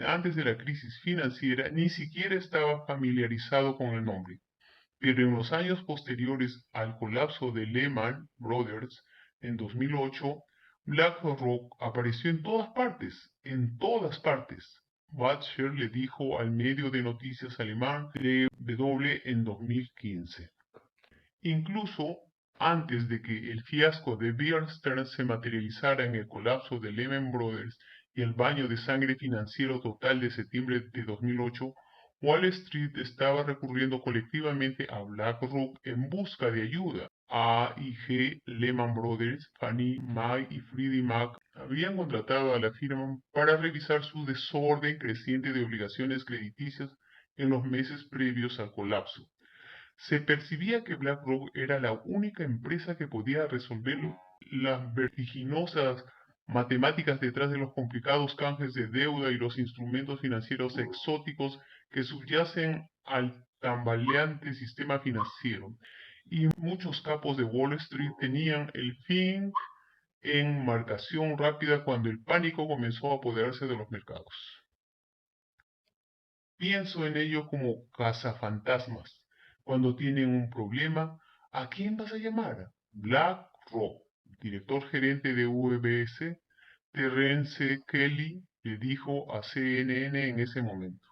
Speaker 18: Antes de la crisis financiera ni siquiera estaba familiarizado con el nombre, pero en los años posteriores al colapso de Lehman Brothers en 2008, BlackRock apareció en todas partes. Wachter le dijo al medio de noticias alemán DW en 2015. Incluso antes de que el fiasco de Bear Stearns se materializara en el colapso de Lehman Brothers y el baño de sangre financiero total de septiembre de 2008, Wall Street estaba recurriendo colectivamente a BlackRock en busca de ayuda. AIG, Lehman Brothers, Fannie Mae y Freddie Mac habían contratado a la firma para revisar su desorden creciente de obligaciones crediticias en los meses previos al colapso. Se percibía que BlackRock era la única empresa que podía resolver las vertiginosas matemáticas detrás de los complicados canjes de deuda y los instrumentos financieros exóticos que subyacen al tambaleante sistema financiero. Y muchos capos de Wall Street tenían el fin en marcación rápida cuando el pánico comenzó a apoderarse de los mercados. Pienso en ello como cazafantasmas. Cuando tienen un problema, ¿a quién vas a llamar? BlackRock. Director gerente de UBS, Terence Kelly, le dijo a CNN en ese momento.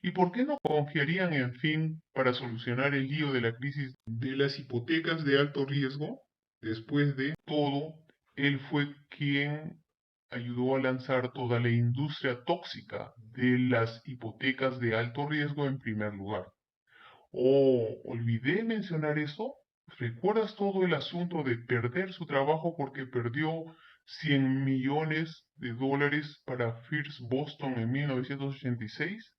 Speaker 18: ¿Y por qué no confiarían en Finn para solucionar el lío de la crisis de las hipotecas de alto riesgo? Después de todo, él fue quien ayudó a lanzar toda la industria tóxica de las hipotecas de alto riesgo en primer lugar. Olvidé mencionar eso. ¿Recuerdas todo el asunto de perder su trabajo porque perdió $100 millones para First Boston en 1986?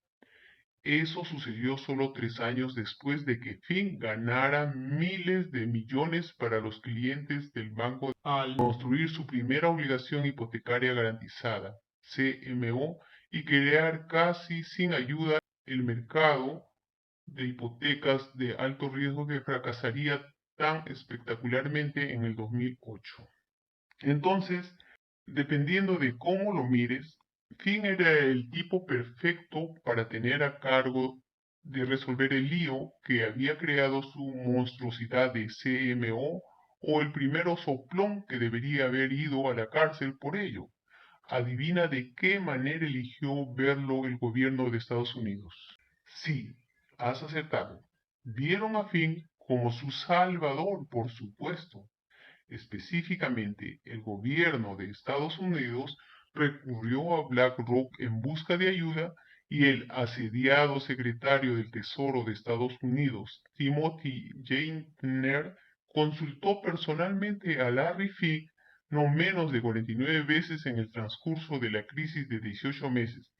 Speaker 18: Eso sucedió solo 3 años después de que Finn ganara miles de millones para los clientes del banco al construir su primera obligación hipotecaria garantizada, CMO, y crear casi sin ayuda el mercado de hipotecas de alto riesgo que fracasaría tan espectacularmente en el 2008. Entonces, dependiendo de cómo lo mires, Finn era el tipo perfecto para tener a cargo de resolver el lío que había creado su monstruosidad de CMO o el primero soplón que debería haber ido a la cárcel por ello. Adivina de qué manera eligió verlo el gobierno de Estados Unidos. Sí, has acertado. Vieron a Fink como su salvador, por supuesto. Específicamente, el gobierno de Estados Unidos recurrió a BlackRock en busca de ayuda y el asediado secretario del Tesoro de Estados Unidos, Timothy Geithner, consultó personalmente a Larry Fink no menos de 49 veces en el transcurso de la crisis de 18 meses.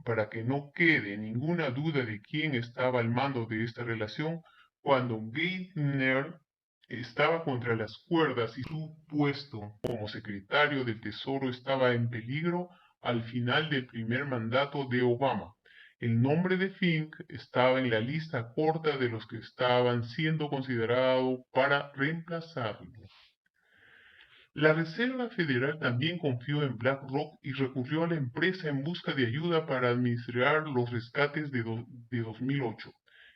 Speaker 18: Para que no quede ninguna duda de quién estaba al mando de esta relación, cuando Geithner estaba contra las cuerdas y su puesto como secretario del Tesoro estaba en peligro al final del primer mandato de Obama. El nombre de Fink estaba en la lista corta de los que estaban siendo considerados para reemplazarlo. La Reserva Federal también confió en BlackRock y recurrió a la empresa en busca de ayuda para administrar los rescates de 2008.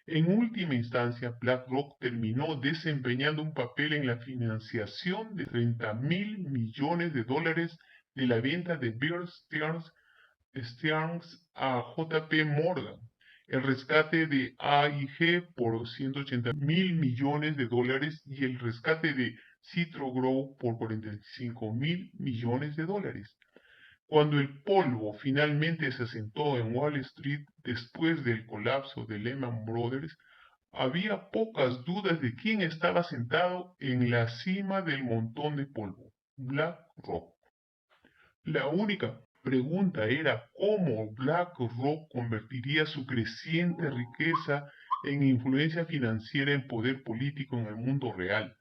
Speaker 18: En última instancia, BlackRock terminó desempeñando un papel en la financiación de $30.000 millones de la venta de Bear Stearns a JP Morgan, el rescate de AIG por $180.000 millones y el rescate de Citigroup por $45.000 millones. Cuando el polvo finalmente se asentó en Wall Street después del colapso de Lehman Brothers, había pocas dudas de quién estaba sentado en la cima del montón de polvo: BlackRock. La única pregunta era cómo BlackRock convertiría su creciente riqueza en influencia financiera en poder político en el mundo real.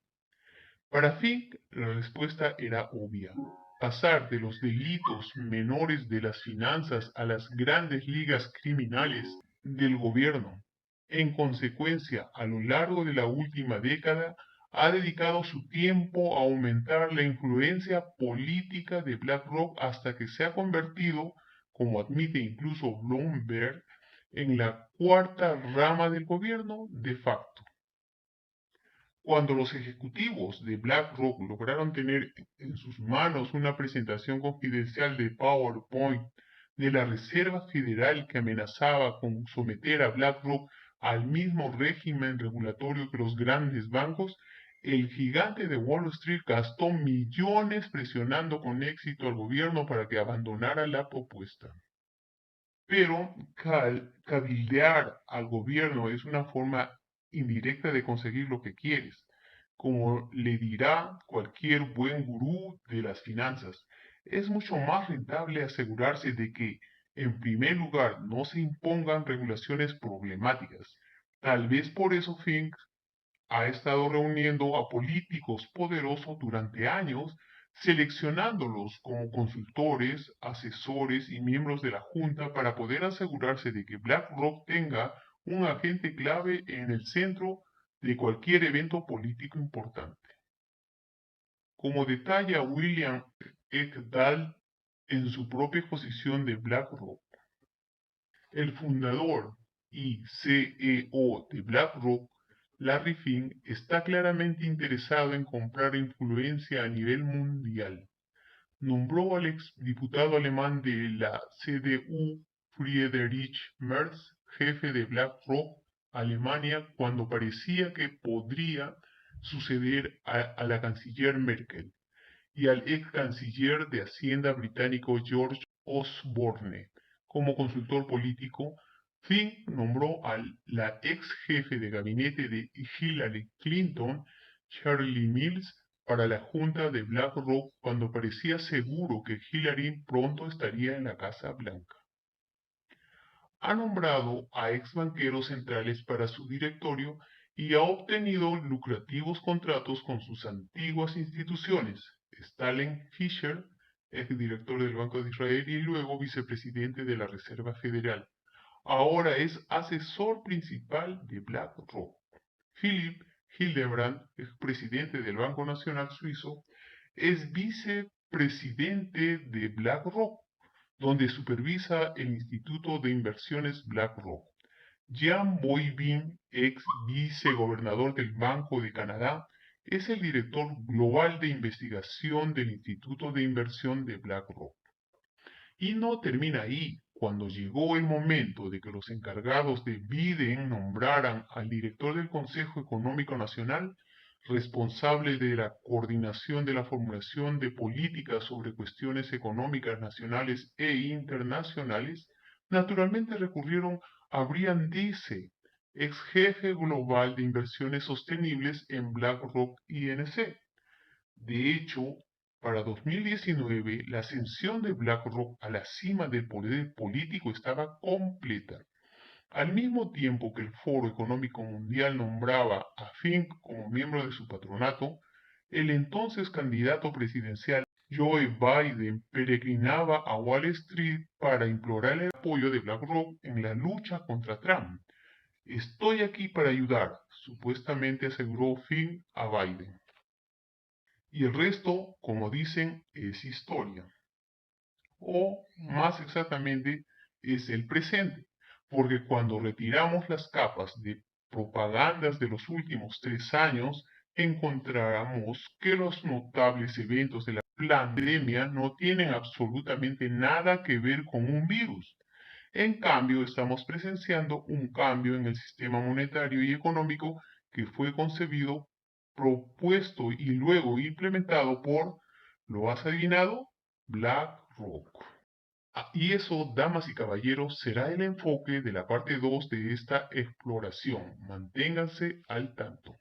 Speaker 18: Para Fink, la respuesta era obvia: pasar de los delitos menores de las finanzas a las grandes ligas criminales del gobierno. En consecuencia, a lo largo de la última década, ha dedicado su tiempo a aumentar la influencia política de BlackRock hasta que se ha convertido, como admite incluso Bloomberg, en la cuarta rama del gobierno de facto. Cuando los ejecutivos de BlackRock lograron tener en sus manos una presentación confidencial de PowerPoint de la Reserva Federal que amenazaba con someter a BlackRock al mismo régimen regulatorio que los grandes bancos, el gigante de Wall Street gastó millones presionando con éxito al gobierno para que abandonara la propuesta. Pero cabildear al gobierno es una forma indirecta de conseguir lo que quieres, como le dirá cualquier buen gurú de las finanzas. Es mucho más rentable asegurarse de que, en primer lugar, no se impongan regulaciones problemáticas. Tal vez por eso Fink ha estado reuniendo a políticos poderosos durante años, seleccionándolos como consultores, asesores y miembros de la Junta para poder asegurarse de que BlackRock tenga un agente clave en el centro de cualquier evento político importante. Como detalla William Ekdahl en su propia exposición de BlackRock, el fundador y CEO de BlackRock, Larry Fink, está claramente interesado en comprar influencia a nivel mundial. Nombró al exdiputado alemán de la CDU, Friedrich Merz, jefe de BlackRock Alemania, cuando parecía que podría suceder a la canciller Merkel, y al ex canciller de Hacienda británico George Osborne como consultor político. Fink nombró a la ex jefe de gabinete de Hillary Clinton, Charlie Mills, para la junta de BlackRock cuando parecía seguro que Hillary pronto estaría en la Casa Blanca. Ha nombrado a ex banqueros centrales para su directorio y ha obtenido lucrativos contratos con sus antiguas instituciones: Stanley Fischer, ex director del Banco de Israel y luego vicepresidente de la Reserva Federal. Ahora es asesor principal de BlackRock. Philip Hildebrand, expresidente del Banco Nacional Suizo, es vicepresidente de BlackRock, donde supervisa el Instituto de Inversiones BlackRock. Jean Boivin, ex vicegobernador del Banco de Canadá, es el director global de investigación del Instituto de Inversión de BlackRock. Y no termina ahí. Cuando llegó el momento de que los encargados de Biden nombraran al director del Consejo Económico Nacional, responsable de la coordinación de la formulación de políticas sobre cuestiones económicas nacionales e internacionales, naturalmente recurrieron a Brian Deese, ex jefe global de inversiones sostenibles en BlackRock Inc. De hecho, para 2019, la ascensión de BlackRock a la cima del poder político estaba completa. Al mismo tiempo que el Foro Económico Mundial nombraba a Fink como miembro de su patronato, el entonces candidato presidencial Joe Biden peregrinaba a Wall Street para implorar el apoyo de BlackRock en la lucha contra Trump. Estoy aquí para ayudar, supuestamente aseguró Fink a Biden. Y el resto, como dicen, es historia. O, más exactamente, es el presente. Porque cuando retiramos las capas de propagandas de los últimos 3 años, encontraremos que los notables eventos de la pandemia no tienen absolutamente nada que ver con un virus. En cambio, estamos presenciando un cambio en el sistema monetario y económico que fue concebido, propuesto y luego implementado por, ¿lo has adivinado?, BlackRock. Y eso, damas y caballeros, será el enfoque de la parte 2 de esta exploración. Manténganse al tanto.